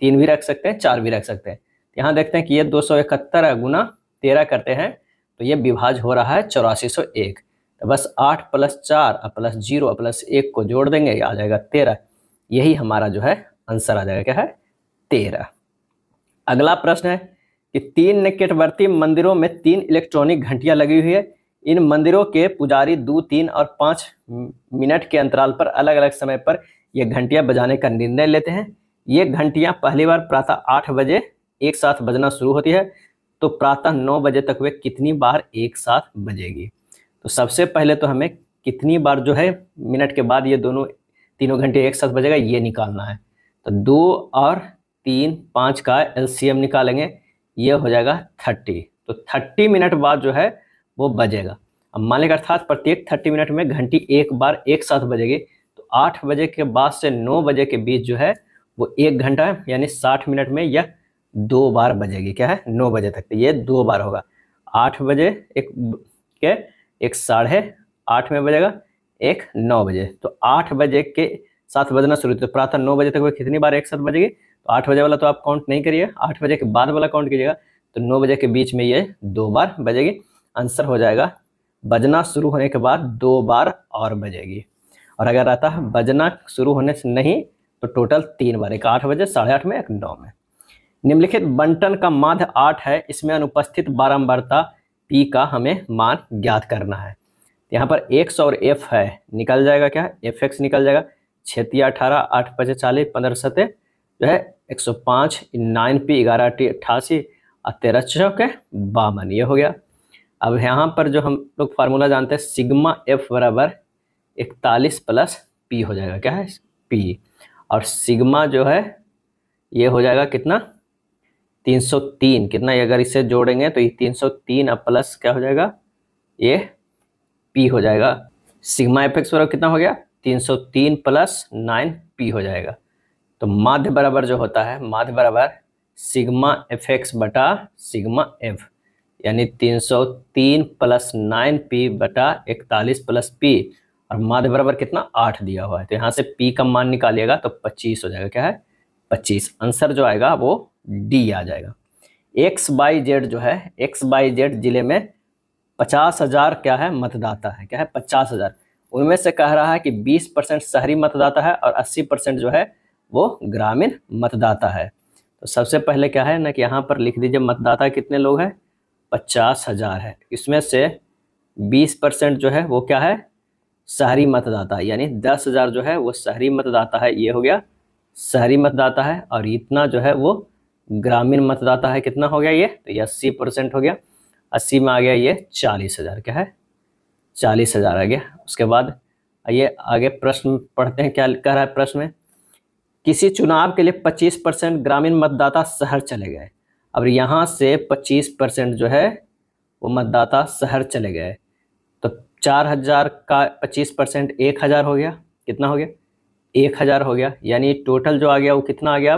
3 भी रख सकते हैं 4 भी रख सकते हैं। यहाँ देखते हैं कि ये 271 गुना 13 करते हैं तो ये विभाज्य हो रहा है 8401। तो बस 8 + 4 प्लस 0 प्लस 1 को जोड़ देंगे, आ जाएगा 13। यही हमारा जो है आंसर आ जाएगा, क्या है 13। अगला प्रश्न है कि 3 निकटवर्ती मंदिरों में 3 इलेक्ट्रॉनिक घंटियां लगी हुई है। इन मंदिरों के पुजारी 2 3 और 5 मिनट के अंतराल पर अलग अलग समय पर ये घंटियां बजाने का निर्णय लेते हैं। ये घंटियां पहली बार प्रातः 8 बजे एक साथ बजना शुरू होती है तो प्रातः 9 बजे तक वे कितनी बार एक साथ बजेगी। तो सबसे पहले तो हमें कितनी बार जो है मिनट के बाद ये तीनों घंटे एक साथ बजेगा ये निकालना है। तो 2 और 3 5 का एलसीएम निकालेंगे, ये हो जाएगा 30। तो 30 मिनट बाद जो है वो बजेगा। अब मान लें अर्थात प्रत्येक 30 मिनट में घंटी एक बार एक साथ बजेगी। तो 8 बजे के बाद से 9 बजे के बीच जो है वो 1 घंटा है, यानी 60 मिनट में यह 2 बार बजेगी। क्या है, 9 बजे तक तो ये 2 बार होगा। 8 बजे एक 8:30 में बजेगा, एक 9 बजे। तो 8 बजे के साथ बजना शुरू, तो प्रातः 9 बजे तक वो कितनी बार एक साथ बजेगी। तो 8 बजे वाला तो आप काउंट नहीं करिए, 8 बजे के बाद वाला काउंट कीजिएगा। तो 9 बजे के बीच में ये 2 बार बजेगी। आंसर हो जाएगा बजना शुरू होने के बाद 2 बार और बजेगी। और अगर आता है बजना शुरू होने से नहीं तो टोटल 3 बार, एक 8 बजे, 8:30 में, एक 9 में। निम्नलिखित बंटन का माध्य 8 है, इसमें अनुपस्थित बारंबारता पी का हमें मान ज्ञात करना है। यहाँ पर एक्स और एफ है, निकल जाएगा क्या, एफ एक्स निकल जाएगा। 6 18, 8 5 40, 15 7 जो है 105, 9 पी, 11 टी 88 और 13 चौके 52, ये हो गया। अब यहाँ पर जो हम लोग फार्मूला जानते हैं सिग्मा एफ बराबर 41 प्लस पी हो जाएगा। क्या है, पी। और सिग्मा जो है ये हो जाएगा कितना, 303। कितना, अगर इसे जोड़ेंगे तो ये 303 और प्लस क्या हो जाएगा, ये पी हो जाएगा। सिग्मा एफ एक्स बराबर कितना हो गया, 303 प्लस 9 पी हो जाएगा। तो माध्य बराबर जो होता है, माध्य बराबर सिग्मा एफ एक्स बटा सिग्मा एफ, यानी 303 प्लस 9 पी बटा 41 प्लस पी। और माध्य बराबर कितना, 8 दिया हुआ है। तो यहाँ से पी का मान निकालिएगा तो 25 हो जाएगा। क्या है, 25। आंसर जो आएगा वो डी आ जाएगा। XYZ जो है, XYZ जिले में 50,000 क्या है, मतदाता है। क्या है, 50,000। उनमें से कह रहा है कि 20% शहरी मतदाता है और 80% जो है वो ग्रामीण मतदाता है। तो सबसे पहले क्या है ना कि यहाँ पर लिख दीजिए मतदाता कितने लोग हैं, 50,000 है। इसमें से 20% जो है वो क्या है, शहरी मतदाता, यानी 10,000 जो है वो शहरी मतदाता है, ये हो गया शहरी मतदाता है। और इतना जो है वो ग्रामीण मतदाता है। कितना हो गया ये, तो ये 80% हो गया। 80 में आ गया ये 40,000। क्या है, 40,000 आ गया। उसके बाद ये आगे प्रश्न पढ़ते हैं, क्या कह रहा है प्रश्न में, किसी चुनाव के लिए 25% ग्रामीण मतदाता शहर चले गए। अब यहाँ से 25% जो है वो मतदाता शहर चले गए, तो 4,000 का 25% 1,000 हो गया। कितना हो गया, 1,000 हो गया। यानी टोटल जो आ गया वो कितना आ गया,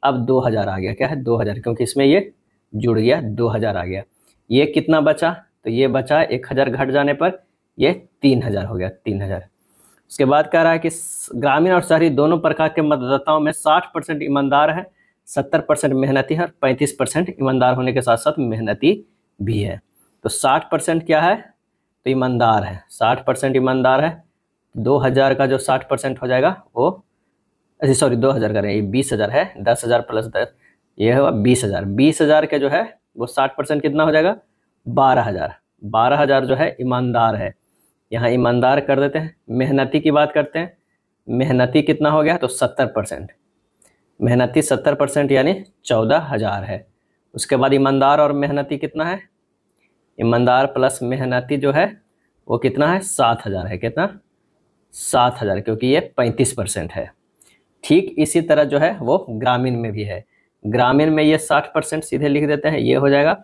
अब 2,000 आ गया। क्या है, 2,000, क्योंकि इसमें ये जुड़ गया, 2,000 आ गया। ये कितना बचा, तो ये बचा 1,000 घट जाने पर ये 3,000 हो गया, 3,000। उसके बाद कह रहा है कि ग्रामीण और शहरी दोनों प्रकार के मतदाताओं में 60% ईमानदार है, 70% मेहनती है और 35% ईमानदार होने के साथ साथ मेहनती भी है। तो 60% क्या है, तो ईमानदार है, 60% ईमानदार है। 2,000 का जो 60% हो जाएगा वो, सॉरी 2,000 का नहीं, 20,000 है, 10,000 प्लस 10, ये होगा 20,000। 20,000 के जो है वो 60% कितना हो जाएगा, 12,000। 12,000 जो है ईमानदार है, यहाँ ईमानदार कर देते हैं। मेहनती की बात करते हैं, मेहनती कितना हो गया, तो 70%, मेहनती 70% यानी 14,000 है। उसके बाद ईमानदार और मेहनती कितना है, ईमानदार प्लस मेहनती जो है वो कितना है, 7,000 है। कितना, 7,000, क्योंकि ये 35% है। ठीक इसी तरह जो है वो ग्रामीण में भी है। ग्रामीण में ये 60% सीधे लिख देते हैं, ये हो जाएगा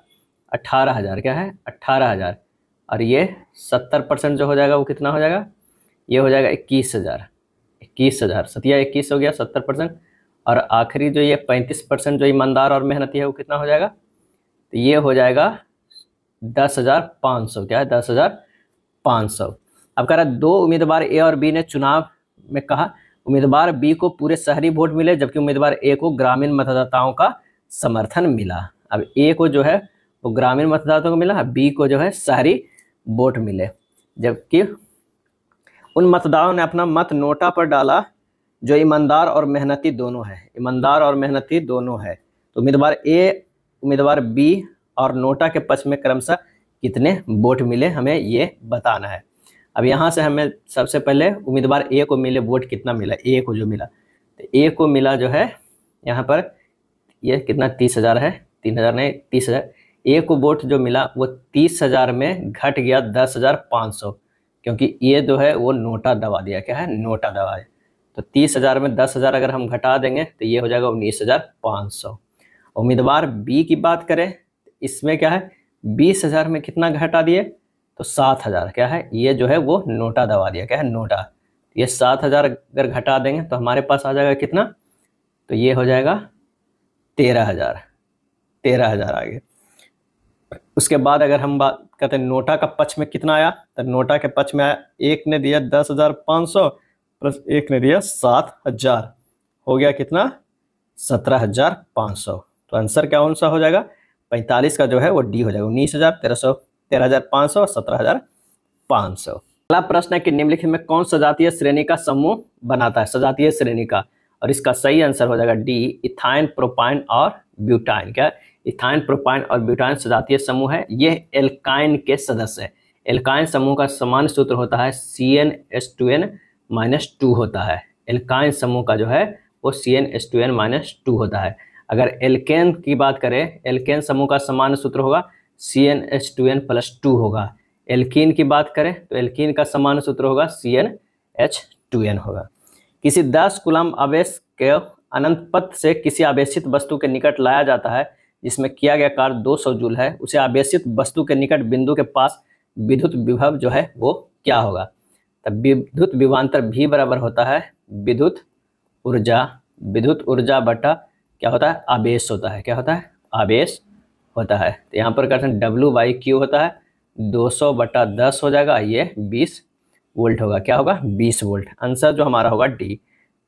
18,000। क्या है, 18,000। और ये 70% जो हो जाएगा वो कितना हो जाएगा, ये हो जाएगा 21,000। 21,000, 21 हो गया 70%। और आखिरी जो ये 35% जो ईमानदार और मेहनती है वो कितना हो जाएगा, तो ये हो जाएगा 10,500। क्या है, 10,500। अब कह रहा है 2 उम्मीदवार ए और बी ने चुनाव में कहा उम्मीदवार बी को पूरे शहरी वोट मिले जबकि उम्मीदवार ए को ग्रामीण मतदाताओं का समर्थन मिला। अब ए को जो है वो ग्रामीण मतदाताओं को मिला, बी को जो है शहरी वोट मिले। जबकि उन मतदाताओं ने अपना मत नोटा पर डाला जो ईमानदार और मेहनती दोनों है, ईमानदार और मेहनती दोनों है। तो उम्मीदवार ए, उम्मीदवार बी और नोटा के पक्ष में क्रमशः कितने वोट मिले, हमें ये बताना है। अब यहाँ से हमें सबसे पहले उम्मीदवार ए को मिले वोट कितना मिला, ए को जो मिला, तो ए को मिला जो है यहाँ पर ये कितना 30,000 है, 3,000 नहीं 30,000। एक वोट जो मिला वो 30,000 में घट गया 10,500, क्योंकि ये जो है वो नोटा दबा दिया। क्या है? नोटा दबा दिया। तो 30,000 में 10,000 अगर हम घटा देंगे तो ये हो जाएगा 19,500। उम्मीदवार बी की बात करें, इसमें क्या है 20,000 में कितना घटा दिए तो 7,000। क्या है? ये जो है वो नोटा दबा दिया। क्या है? नोटा। ये 7,000 अगर घटा देंगे तो हमारे पास आ जाएगा कितना, तो ये हो जाएगा 13,000। 13,000 आ गए। उसके बाद अगर हम बात करते हैं नोटा का पक्ष में कितना आया, तो नोटा के पक्ष में आया, एक ने दिया 10,500 प्लस एक ने दिया 7,000, हो गया कितना 17,500। तो आंसर क्या कौन सा हो जाएगा? 45 का जो है वो डी हो जाएगा। 19,000, 13,500 और 17,500। अगला प्रश्न है कि निम्नलिखित में कौन सजातीय श्रेणी का समूह बनाता है? सजातीय श्रेणी का, और इसका सही आंसर हो जाएगा डी, इथाइन, प्रोपाइन और ब्यूटाइन। क्या? इथाइन, प्रोपाइन और ब्यूटाइन सजातीय समूह है। ये एल्काइन के सदस्य है। एल्काइन समूह का सामान्य सूत्र होता है CnH2n-2 होता है। एल्काइन समूह का जो है वो CnH2n-2 होता है। अगर एल्केन की बात करें, एल्केन समूह का सामान्य सूत्र होगा CnH2n+2 होगा। एल्कीन की बात करें तो एल्कीन का सामान्य सूत्र होगा CnH2n होगा। किसी 10 कूलम आवेश के अनंत पथ से किसी आवेशित वस्तु के निकट लाया जाता है जिसमें किया गया कार्य 200 जूल है, उसे आवेशित वस्तु के निकट बिंदु के पास विद्युत विभव जो है वो क्या होगा? तब विद्युत विभवांतर V बराबर होता है विद्युत ऊर्जा बटा क्या होता है? आवेश होता है। क्या होता है? आवेश होता है। तो यहाँ पर करते हैं W/Q होता है 200/10 हो जाएगा, ये 20 वोल्ट होगा। क्या होगा? 20 वोल्ट। आंसर जो हमारा होगा डी।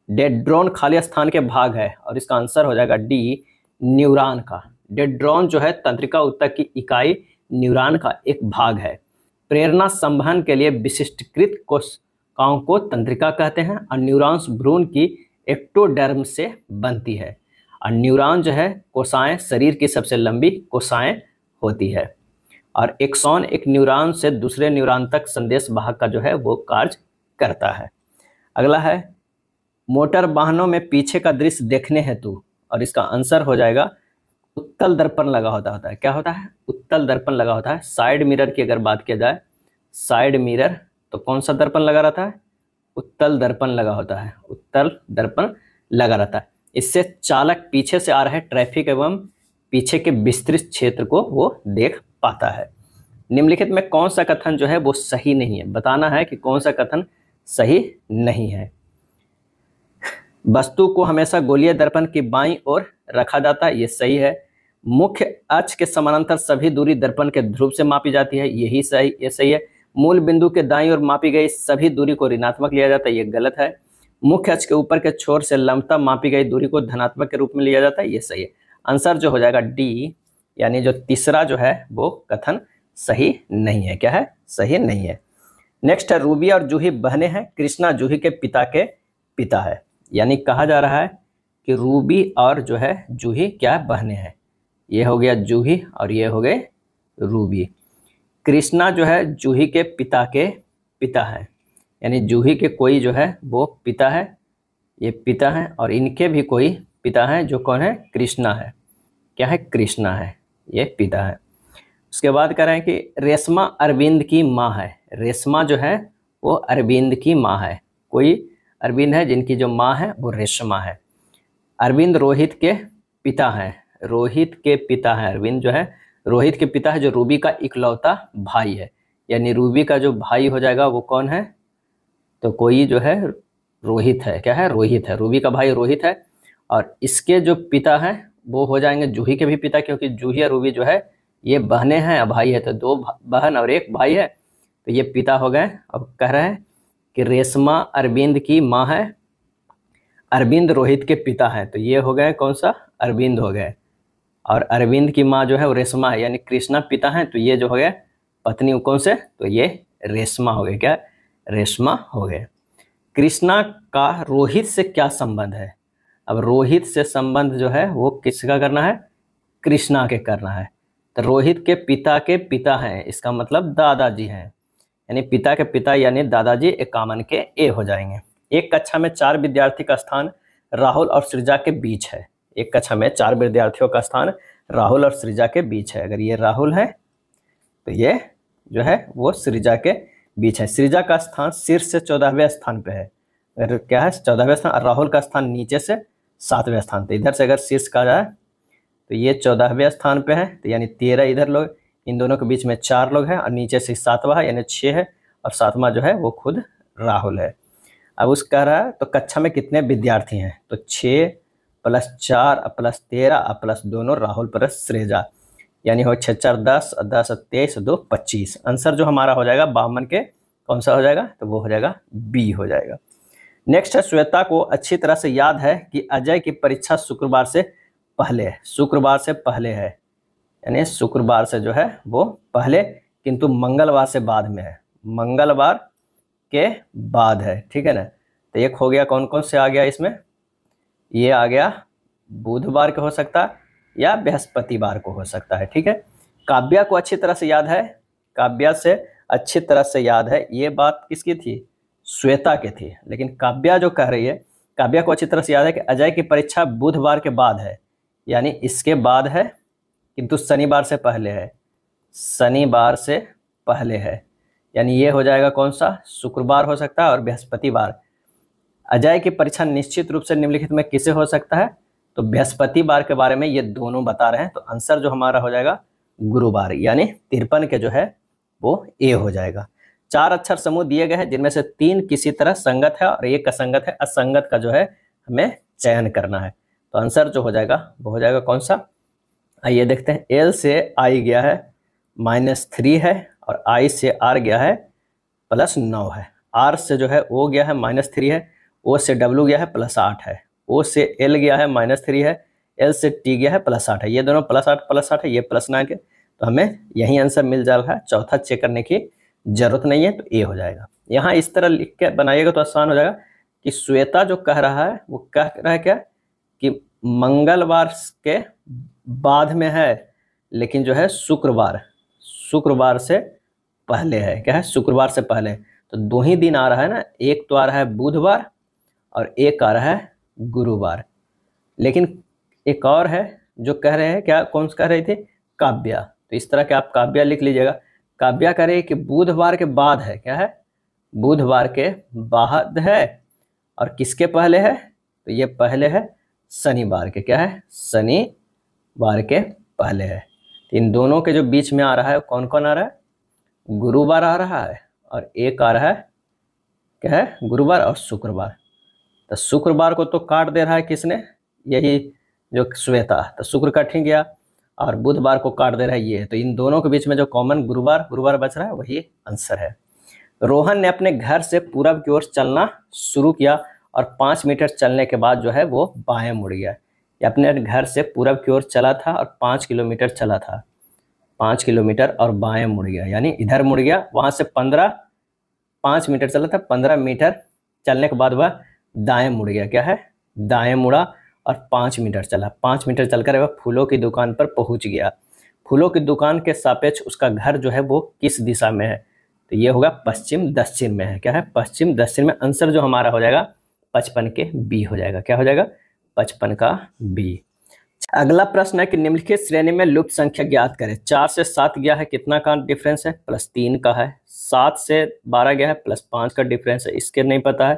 डेड्रॉन खाली स्थान के भाग है और इसका आंसर हो जाएगा डी, न्यूरॉन का। डेड्रॉन जो है तंत्रिका ऊतक की इकाई न्यूरॉन का एक भाग है। प्रेरणा संवहन के लिए विशिष्टकृत कोशिकाओं को तंत्रिका कहते हैं और न्यूरॉन्स भ्रूण की एक्टोडर्म से बनती है। और न्यूरॉन जो है कोशिकाएं शरीर की सबसे लंबी कोशिकाएं होती है। और एक्सॉन एक न्यूरॉन से दूसरे न्यूरॉन तक संदेश वाहक का जो है वो कार्य करता है। अगला है मोटर वाहनों में पीछे का दृश्य देखने हेतु, और इसका आंसर हो जाएगा उत्तल दर्पण लगा होता है। क्या होता है? उत्तल दर्पण लगा होता है। साइड मिरर की अगर बात किया जाए, साइड मिरर, तो कौन सा दर्पण लगा रहता है? उत्तल दर्पण लगा होता है। उत्तल दर्पण लगा रहता है। इससे चालक पीछे से आ रहे ट्रैफिक एवं पीछे के विस्तृत क्षेत्र को वो देख पाता है। निम्नलिखित में कौन सा कथन जो है वो सही नहीं है? बताना है कि कौन सा कथन सही नहीं है। वस्तु को हमेशा गोलीय दर्पण की बाईं ओर रखा जाता है, ये सही है। मुख्य अक्ष के समानांतर सभी दूरी दर्पण के ध्रुव से मापी जाती है, यही सही, ये सही है। मूल बिंदु के दाईं ओर मापी गई सभी दूरी को ऋणात्मक लिया जाता है, ये गलत है। मुख्य अक्ष के ऊपर के छोर से लंबता मापी गई दूरी को धनात्मक के रूप में लिया जाता है, ये सही है। आंसर जो हो जाएगा डी, यानी जो तीसरा जो है वो कथन सही नहीं है। क्या है? सही नहीं है। नेक्स्ट है रूबी और जूही बहनें हैं, कृष्णा जूही के पिता है। यानी कहा जा रहा है कि रूबी और जो है जूही क्या बहनें हैं। ये हो गया जूही और ये हो गए रूबी। कृष्णा जो है जूही के पिता है, यानी जूही के कोई जो है वो पिता है, ये पिता है, और इनके भी कोई पिता हैं जो कौन है? कृष्णा है। क्या है? कृष्णा है, ये पिता है। उसके बाद कह रहे हैं कि रेशमा अरविंद की माँ है। रेशमा जो है वो अरविंद की माँ है। कोई अरविंद है जिनकी जो माँ है वो रेशमा है। अरविंद रोहित के पिता हैं। रोहित के पिता हैं अरविंद जो है, रोहित के पिता है जो रूबी का इकलौता भाई है। यानी रूबी का जो भाई हो जाएगा वो कौन है? तो कोई जो है रोहित है। क्या है? रोहित है। रूबी का भाई रोहित है। और इसके जो पिता हैं वो हो जाएंगे जूही के भी पिता, क्योंकि जूही और रूबी जो है ये बहनें हैं, भाई है, तो 2 बहन और 1 भाई है, तो ये पिता हो गए। अब कह रहे हैं कि रेशमा अरविंद की माँ है, अरविंद रोहित के पिता हैं, तो ये हो गए कौन सा? अरविंद हो गए। और अरविंद की माँ जो है वो रेशमा है, यानी कृष्णा पिता हैं, तो ये जो हो गया पत्नी कौन से? तो ये रेशमा हो गए। क्या? रेशमा हो गए। कृष्णा का रोहित से क्या संबंध है? अब रोहित से संबंध जो है वो किसका करना है? कृष्णा के करना है। तो रोहित के पिता हैं, इसका मतलब दादाजी हैं, यानी पिता के पिता यानी दादाजी 51 के ए हो जाएंगे। एक कक्षा में 4 विद्यार्थी का स्थान राहुल और सृजा के बीच है। एक कक्षा में 4 विद्यार्थियों का स्थान राहुल और सृजा के बीच है। अगर ये राहुल है तो ये जो है वो सृजा के बीच है। सृजा का स्थान शीर्ष से 14वें स्थान पे है। अगर क्या है 14वें स्थान, और राहुल का स्थान नीचे से 7वें स्थान पे। इधर से अगर शीर्ष का जाए तो ये 14वें स्थान पे है, तो यानी 13 इधर लोग, इन दोनों के बीच में 4 लोग हैं और नीचे से 7वां है यानी 6 है, और 7वां जो है वो खुद राहुल है। अब उस कह रहा है तो कक्षा में कितने विद्यार्थी हैं, तो 6 + 4 + 13 + दोनों राहुल प्लस सृजा, यानी हो 6 4 10 10 23 2 25। आंसर जो हमारा हो जाएगा 52 के कौन सा हो जाएगा, तो वो हो जाएगा बी हो जाएगा। नेक्स्ट है, श्वेता को अच्छी तरह से याद है कि अजय की परीक्षा शुक्रवार से पहले है। शुक्रवार से पहले है यानी शुक्रवार से जो है वो पहले, किंतु मंगलवार से बाद में है। मंगलवार के बाद है, ठीक है ना। तो एक हो गया, कौन कौन से आ गया इसमें, ये आ गया बुधवार को हो सकता है या बृहस्पतिवार को हो सकता है, ठीक है। काव्या को अच्छी तरह से याद है, काव्या से अच्छी तरह से याद है, ये बात किसकी थी, श्वेता की थी। लेकिन काव्या जो कह रही है, काव्या को अच्छी तरह से याद है कि अजय की परीक्षा बुधवार के बाद है, यानी इसके बाद है किंतु शनिवार से पहले है। शनिवार से पहले है यानी ये हो जाएगा कौन सा, शुक्रवार हो सकता है और बृहस्पतिवार। अजय की परीक्षा निश्चित रूप से निम्नलिखित में किसे हो सकता है, तो बृहस्पतिवार के बारे में ये दोनों बता रहे हैं। तो आंसर जो हमारा हो जाएगा गुरुवार, यानी 53 के जो है वो ए हो जाएगा। 4 अक्षर समूह दिए गए हैं जिनमें से 3 किसी तरह संगत है और 1 असंगत है। असंगत का जो है हमें चयन करना है। तो आंसर जो हो जाएगा वो हो जाएगा कौन सा, आइए देखते हैं। एल से आई गया है -3 है और आई से आर गया है +9 है। आर से जो है ओ गया है -3 है, ओ से डब्ल्यू गया है +8 है, ओ से एल गया है -3 है, एल से टी गया है +8 है। ये दोनों +8 है, ये +9 है। तो हमें यही आंसर मिल जा रहा है, चौथा चेक करने की जरूरत नहीं है, तो ए हो जाएगा। यहाँ इस तरह लिख के बनाइएगा तो आसान हो जाएगा कि श्वेता जो कह रहा है वो कह रहा है क्या, कि मंगलवार के बाद में है, लेकिन जो है शुक्रवार से पहले है। क्या है, शुक्रवार से पहले। तो 2 ही दिन आ रहा है ना, एक तो आ रहा है बुधवार और एक आ रहा है गुरुवार। लेकिन एक और है जो कह रहे हैं, क्या कौन कह रही थी, काव्या। तो इस तरह के आप काव्या लिख लीजिएगा। काव्या कह रही है कि बुधवार के बाद है। क्या है, बुधवार के बाद है। और किसके पहले है, तो ये पहले है शनिवार के। क्या है, शनिवार के पहले है। तो इन दोनों के जो बीच में आ रहा है कौन कौन आ रहा है, गुरुवार आ रहा है और एक आ रहा है क्या है, गुरुवार और शुक्रवार। तो शुक्रवार को तो काट दे रहा है किसने, यही जो श्वेता। तो शुक्र कट ही गया और बुधवार को काट दे रहा है ये। तो इन दोनों के बीच में जो कॉमन गुरुवार बच रहा है वही आंसर है। रोहन ने अपने घर से पूरब की ओर चलना शुरू किया और 5 मीटर चलने के बाद जो है वो बाएं मुड़ गया। ये अपने घर से पूरब की ओर चला था और 5 किलोमीटर चला था, 5 किलोमीटर और बाएं मुड़ गया, यानी इधर मुड़ गया। वहां से 5 मीटर चला था, 15 मीटर चलने के बाद वह दाएं मुड़ गया। क्या है, दाएं मुड़ा और 5 मीटर चला। 5 मीटर चलकर वह फूलों की दुकान पर पहुंच गया। फूलों की दुकान के सापेक्ष उसका घर जो है वो किस दिशा में है, तो ये होगा पश्चिम दक्षिण में है। क्या है, पश्चिम दक्षिण में। आंसर जो हमारा हो जाएगा 55 के बी हो जाएगा। क्या हो जाएगा, 55 का बी। अगला प्रश्न है कि निम्नलिखित श्रेणी में लुप्त संख्या ज्ञात करें। 4 से 7 गया है, कितना का डिफरेंस है, +3 का है। 7 से 12 गया है, +5 का डिफरेंस है, इसके नहीं पता है,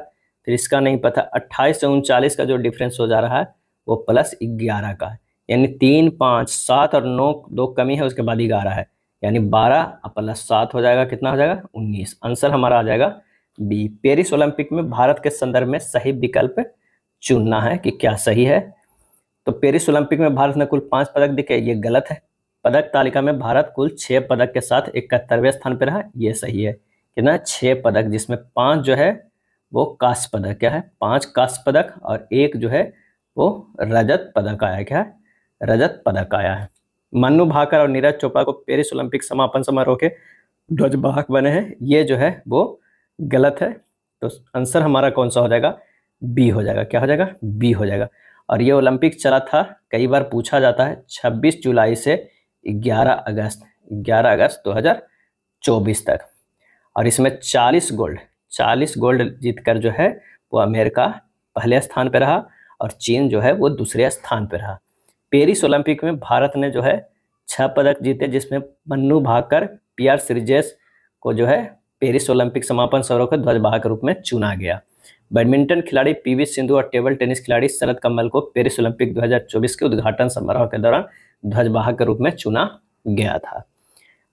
फिर इसका नहीं पता। 28 से 39 का जो डिफरेंस हो जा रहा है वो +11 का है, यानी 3 5 7 और 9 2 कमी है, उसके बाद 11 है, यानी 12 +7 हो जाएगा, कितना हो जाएगा 19। आंसर हमारा आ जाएगा बी। पेरिस ओलंपिक में भारत के संदर्भ में सही विकल्प चुनना है कि क्या सही है। तो पेरिस ओलंपिक में भारत ने कुल 5 पदक दिखे, ये गलत है। पदक तालिका में भारत कुल 6 पदक के साथ 71वें स्थान पर रहा, ये सही है। कितना, 6 पदक, जिसमें 5 जो है वो कांस्य पदक। क्या है, 5 कांस्य पदक और 1 जो है वो रजत पदक आया। क्या है, रजत पदक आया है। मन्नू भाकर और नीरज चोपड़ा को पेरिस ओलंपिक समापन समारोह के ध्वजवाहक बने हैं, ये जो है वो गलत है। तो आंसर हमारा कौन सा हो जाएगा, बी हो जाएगा। क्या हो जाएगा, बी हो जाएगा। और ये ओलंपिक चला था, कई बार पूछा जाता है, 26 जुलाई से 11 अगस्त 2024 तक। और इसमें 40 गोल्ड जीतकर जो है वो अमेरिका पहले स्थान पर रहा और चीन जो है वो दूसरे स्थान पर रहा। पेरिस ओलंपिक में भारत ने जो है 6 पदक जीते, जिसमें मन्नू भाकर, पियर श्रीजेश को जो है पेरिस ओलंपिक समापन समारोह के ध्वजवाहक के रूप में चुना गया। बैडमिंटन खिलाड़ी पीवी सिंधु और टेबल टेनिस खिलाड़ी शरद कमल को पेरिस ओलंपिक 2024 के उद्घाटन समारोह के दौरान ध्वजवाहक के रूप में चुना गया था।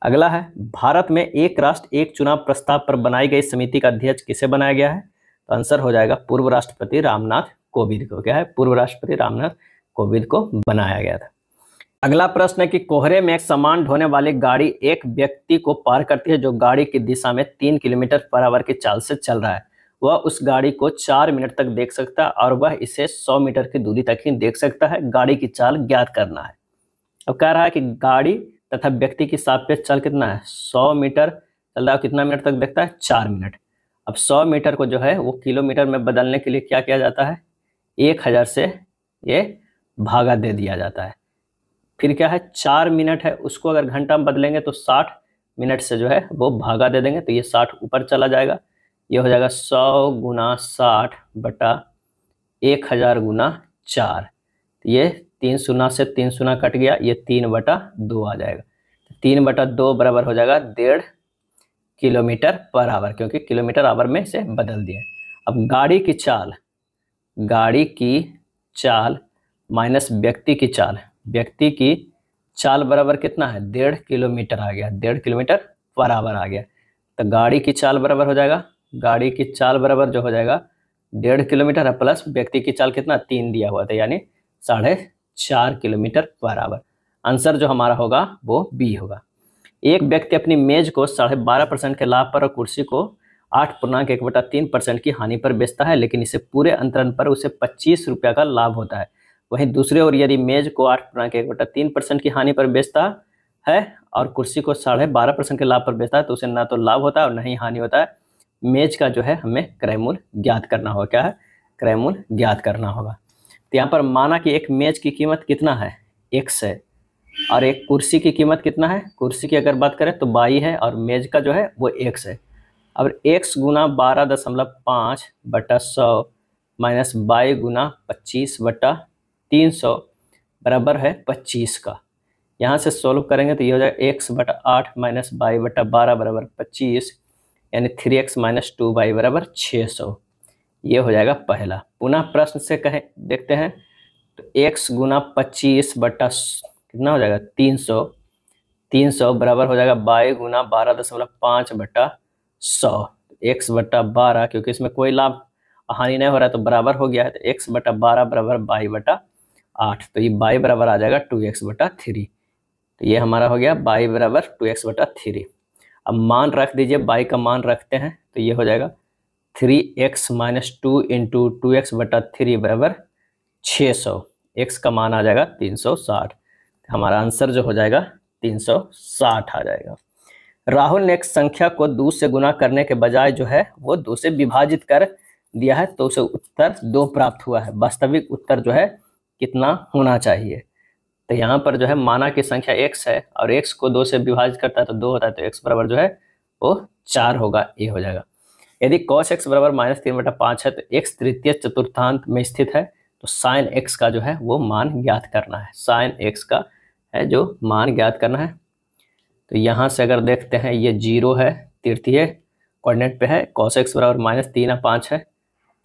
अगला है, भारत में एक राष्ट्र एक चुनाव प्रस्ताव पर बनाई गई समिति का अध्यक्ष किसे बनाया गया है? तो आंसर हो जाएगा पूर्व राष्ट्रपति रामनाथ कोविंद को। क्या है? पूर्व राष्ट्रपति रामनाथ कोविंद को बनाया गया था। अगला प्रश्न है कि कोहरे में एक सामान ढोने वाली गाड़ी एक व्यक्ति को पार करती है जो गाड़ी की दिशा में 3 किलोमीटर पर आवर की चाल से चल रहा है। वह उस गाड़ी को 4 मिनट तक देख सकता है और वह इसे 100 मीटर की दूरी तक ही देख सकता है। गाड़ी की चाल ज्ञात करना है। अब कह रहा है कि गाड़ी तथा व्यक्ति की सापेक्ष चाल कितना है? 100 मीटर चल रहा है, कितना मिनट तक देखता है? 4 मिनट। अब 100 मीटर को जो है वो किलोमीटर में बदलने के लिए क्या किया जाता है? 1000 से ये भागा दे दिया जाता है। फिर क्या है? 4 मिनट है, उसको अगर घंटा में बदलेंगे तो 60 मिनट से जो है वो भागा दे देंगे, तो ये 60 ऊपर चला जाएगा। ये हो जाएगा 100 गुना 60 बटा 1000 गुना 4। ये 3 शून्य से 3 शून्य कट गया, ये 3/2 आ जाएगा। 3/2 बराबर हो जाएगा 1.5 किलोमीटर पर आवर, क्योंकि किलोमीटर आवर में से बदल दिए। अब गाड़ी की चाल माइनस व्यक्ति की चाल बराबर कितना है? 1.5 किलोमीटर आ गया, 1.5 किलोमीटर पर आवर आ गया। तो गाड़ी की चाल बराबर हो जाएगा, गाड़ी की चाल बराबर जो हो जाएगा 1.5 किलोमीटर है, प्लस व्यक्ति की चाल कितना? 3 दिया हुआ था, यानी 4.5 किलोमीटर पर आवर। आंसर जो हमारा होगा वो बी होगा। एक व्यक्ति अपनी मेज को 12.5% के लाभ पर और कुर्सी को 8.1/3% की हानि पर बेचता है, लेकिन इसे पूरे अंतरण पर उसे 25 रुपया का लाभ होता है। वहीं दूसरी ओर यदि मेज को 8.1/3% की हानि पर बेचता है और कुर्सी को 12.5% के लाभ पर बेचता है, तो उसे ना तो लाभ होता है और न ही हानि होता है। मेज का जो है हमें क्रय मूल्य ज्ञात करना होगा। क्या है? क्रय मूल्य ज्ञात करना होगा। तो यहाँ पर माना कि एक मेज की कीमत कितना है? x है, और एक कुर्सी की कीमत कितना है? कुर्सी की अगर बात करें तो 22 है, और मेज का जो है वो x है। अब x गुना 12.5/100 माइनस 22 गुना 25/300 बराबर है 25 का। यहाँ से सोल्व करेंगे तो ये हो जाएगा x/8 माइनस 22/12 बराबर 25, यानी 3x माइनस 2y बराबर 600। ये हो जाएगा पहला। पुनः प्रश्न से कहें देखते हैं तो x गुना 25 बटा कितना हो जाएगा? 300 बराबर हो जाएगा 22 गुना 12.5/100। x/12, क्योंकि इसमें कोई लाभ हानि नहीं हो रहा है तो बराबर हो गया है, तो x/12 बराबर 22/8। तो ये y बराबर आ जाएगा 2x/3। तो ये हमारा हो गया y बराबर 2x/3। अब मान रख दीजिए, y का मान रखते हैं तो ये हो जाएगा 3x माइनस 2 इंटू 2x/3 बराबर 600। x का मान आ जाएगा 360। हमारा आंसर जो हो जाएगा 360 आ जाएगा। राहुल ने एक संख्या को 2 से गुना करने के बजाय जो है वो 2 से विभाजित कर दिया है, तो उसे उत्तर 2 प्राप्त हुआ है। वास्तविक उत्तर जो है कितना होना चाहिए? तो यहाँ पर जो है माना की संख्या x है और x को 2 से विभाजित करता है तो 2 होता है, तो x बराबर जो है वो 4 होगा। ये हो जाएगा। यदि cos x बराबर -3/5 है तो x तृतीय चतुर्थांत में स्थित है, तो sin x का जो है वो मान ज्ञात करना है। sin x का है जो मान ज्ञात करना है। तो यहाँ से अगर देखते हैं ये 0 है, तृतीय कोऑर्डिनेट पे है, cos x बराबर -3/5 है, तो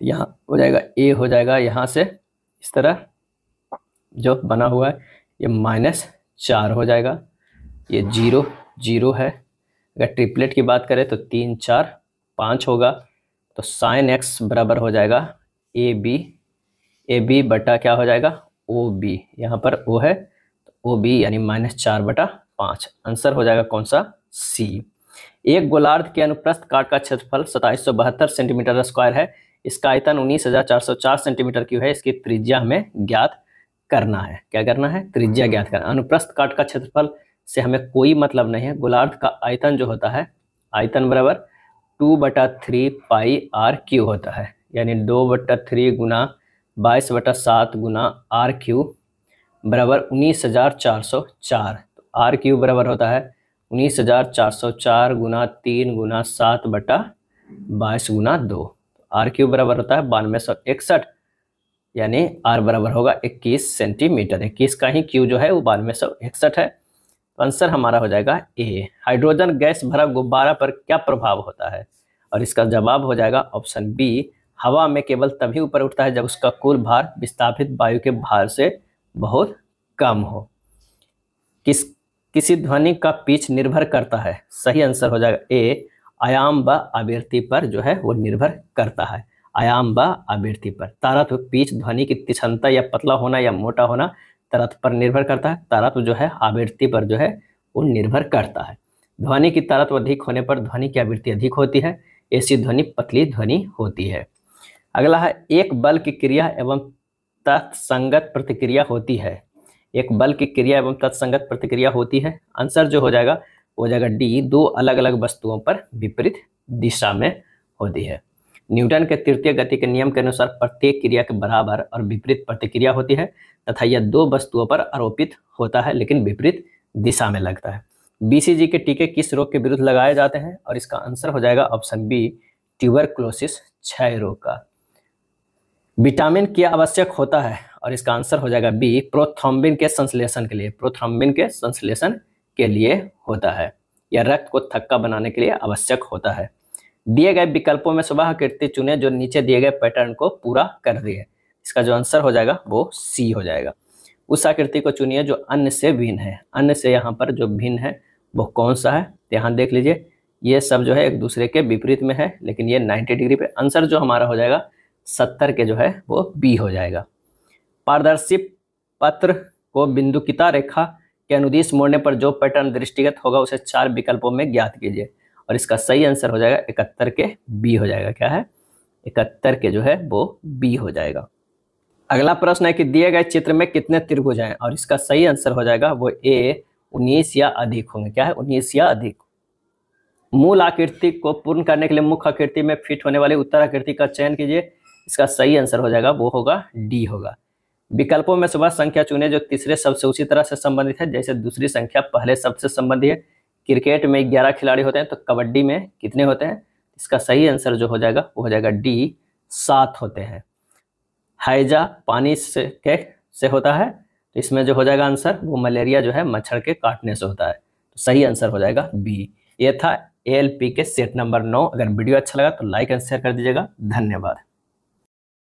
यहाँ हो जाएगा a हो जाएगा, यहाँ से इस तरह जो बना हुआ है ये -4 हो जाएगा। ये 0 0 है। अगर ट्रिपलेट की बात करें तो 3 4 5 होगा, तो sin x बराबर हो जाएगा ab बटा क्या हो जाएगा? OB। यहाँ पर O है तो OB यानी -4/5। आंसर हो जाएगा कौन सा? C। एक गोलार्ध के अनुप्रस्थ काट का क्षेत्रफल 2772 सेंटीमीटर स्क्वायर है। इसका आयतन 19,404 सेंटीमीटर क्यूब है। इसकी त्रिज्या हमें ज्ञात करना है। क्या करना है? त्रिज्या ज्ञात करना। अनुप्रस्थ काट का क्षेत्रफल से हमें कोई मतलब नहीं है। गोलार्ध का आयतन जो होता है, आयतन बराबर 2/3 पाई r³ होता है, यानी 2/3 गुना 22/7 गुना r³ बराबर 19,404। तो r³ बराबर होता है 19,404 गुना 3 गुना 7/22 गुना 2। r³ बराबर होता है 9261, यानी R बराबर होगा 21 सेंटीमीटर। 21 का ही Q जो है वो 9261 है। तो आंसर हमारा हो जाएगा ए। हाइड्रोजन गैस भरा गुब्बारा पर क्या प्रभाव होता है? और इसका जवाब हो जाएगा ऑप्शन बी, हवा में केवल तभी ऊपर उठता है जब उसका कुल भार विस्थापित वायु के भार से बहुत कम हो। किसी ध्वनि का पिच निर्भर करता है? सही आंसर हो जाएगा ए, आयाम व आवृत्ति पर जो है वो निर्भर करता है। आयाम व आवृत्ति पर। तारत्व पिच ध्वनि की तीक्ष्णता या पतला होना या मोटा होना तारत्व पर निर्भर करता है। तारत्व जो है आवृत्ति पर जो है वो निर्भर करता है। ध्वनि की तारत्व अधिक होने पर ध्वनि की आवृत्ति अधिक होती है। ऐसी ध्वनि पतली ध्वनि होती है। अगला है, एक बल की क्रिया एवं तत्संगत प्रतिक्रिया होती है। एक बल की क्रिया एवं तत्संगत प्रतिक्रिया होती है। आंसर जो हो जाएगा डी, दो अलग अलग वस्तुओं पर विपरीत दिशा में होती है। न्यूटन के तृतीय गति के नियम के अनुसार प्रत्येक क्रिया के बराबर और विपरीत प्रतिक्रिया होती है तथा यह दो वस्तुओं पर आरोपित होता है लेकिन विपरीत दिशा में लगता है। BCG के टीके किस रोग के विरुद्ध लगाए जाते हैं? और इसका आंसर हो जाएगा ऑप्शन बी, ट्यूबरकुलोसिस, क्षय रोग का। विटामिन क्या आवश्यक होता है? और इसका आंसर हो जाएगा बी, प्रोथ्रोम्बिन के संश्लेषण के लिए। प्रोथ्रोम्बिन के संश्लेषण के लिए होता है। यह रक्त को थक्का बनाने के लिए आवश्यक होता है। दिए गए विकल्पों में स्वभाव आकृति चुने जो नीचे दिए गए पैटर्न को पूरा कर रही है। इसका जो आंसर हो जाएगा वो सी हो जाएगा। उस आकृति को चुनिए जो अन्य से भिन्न है। अन्य से यहाँ पर जो भिन्न है वो कौन सा है? यहाँ देख लीजिए, ये सब जो है एक दूसरे के विपरीत में है लेकिन ये 90 डिग्री पे। आंसर जो हमारा हो जाएगा 70 के जो है वो बी हो जाएगा। पारदर्शी पत्र को बिंदुकिता रेखा के अनुदिश मोड़ने पर जो पैटर्न दृष्टिगत होगा उसे 4 विकल्पों में ज्ञात कीजिए। और इसका सही आंसर हो जाएगा 71 के बी हो जाएगा। क्या है? 71 के जो है वो बी हो जाएगा। अगला प्रश्न है कि दिए गए चित्र में कितने त्रिभुज हैं? और इसका सही आंसर हो जाएगा वो ए, 19 या अधिक होंगे। क्या है? 19 या अधिक। मूल आकृति को पूर्ण करने के लिए मुख्य आकृति में फिट होने वाली उत्तर आकृति का चयन कीजिए। इसका सही आंसर हो जाएगा वो होगा डी होगा। विकल्पों में से वह संख्या चुने जो तीसरे शब्द से उसी तरह से संबंधित है जैसे दूसरी संख्या पहले शब्द से संबंधित है। क्रिकेट में 11 खिलाड़ी होते हैं तो कबड्डी में कितने होते हैं? इसका सही आंसर जो हो जाएगा वो हो जाएगा डी, 7 होते हैं। हैजा पानी से होता है तो इसमें जो हो जाएगा आंसर वो मलेरिया जो है मच्छर के काटने से होता है। तो सही आंसर हो जाएगा बी। ये था ALP के सेट नंबर 9। अगर वीडियो अच्छा लगा तो लाइक एंड शेयर कर दीजिएगा। धन्यवाद।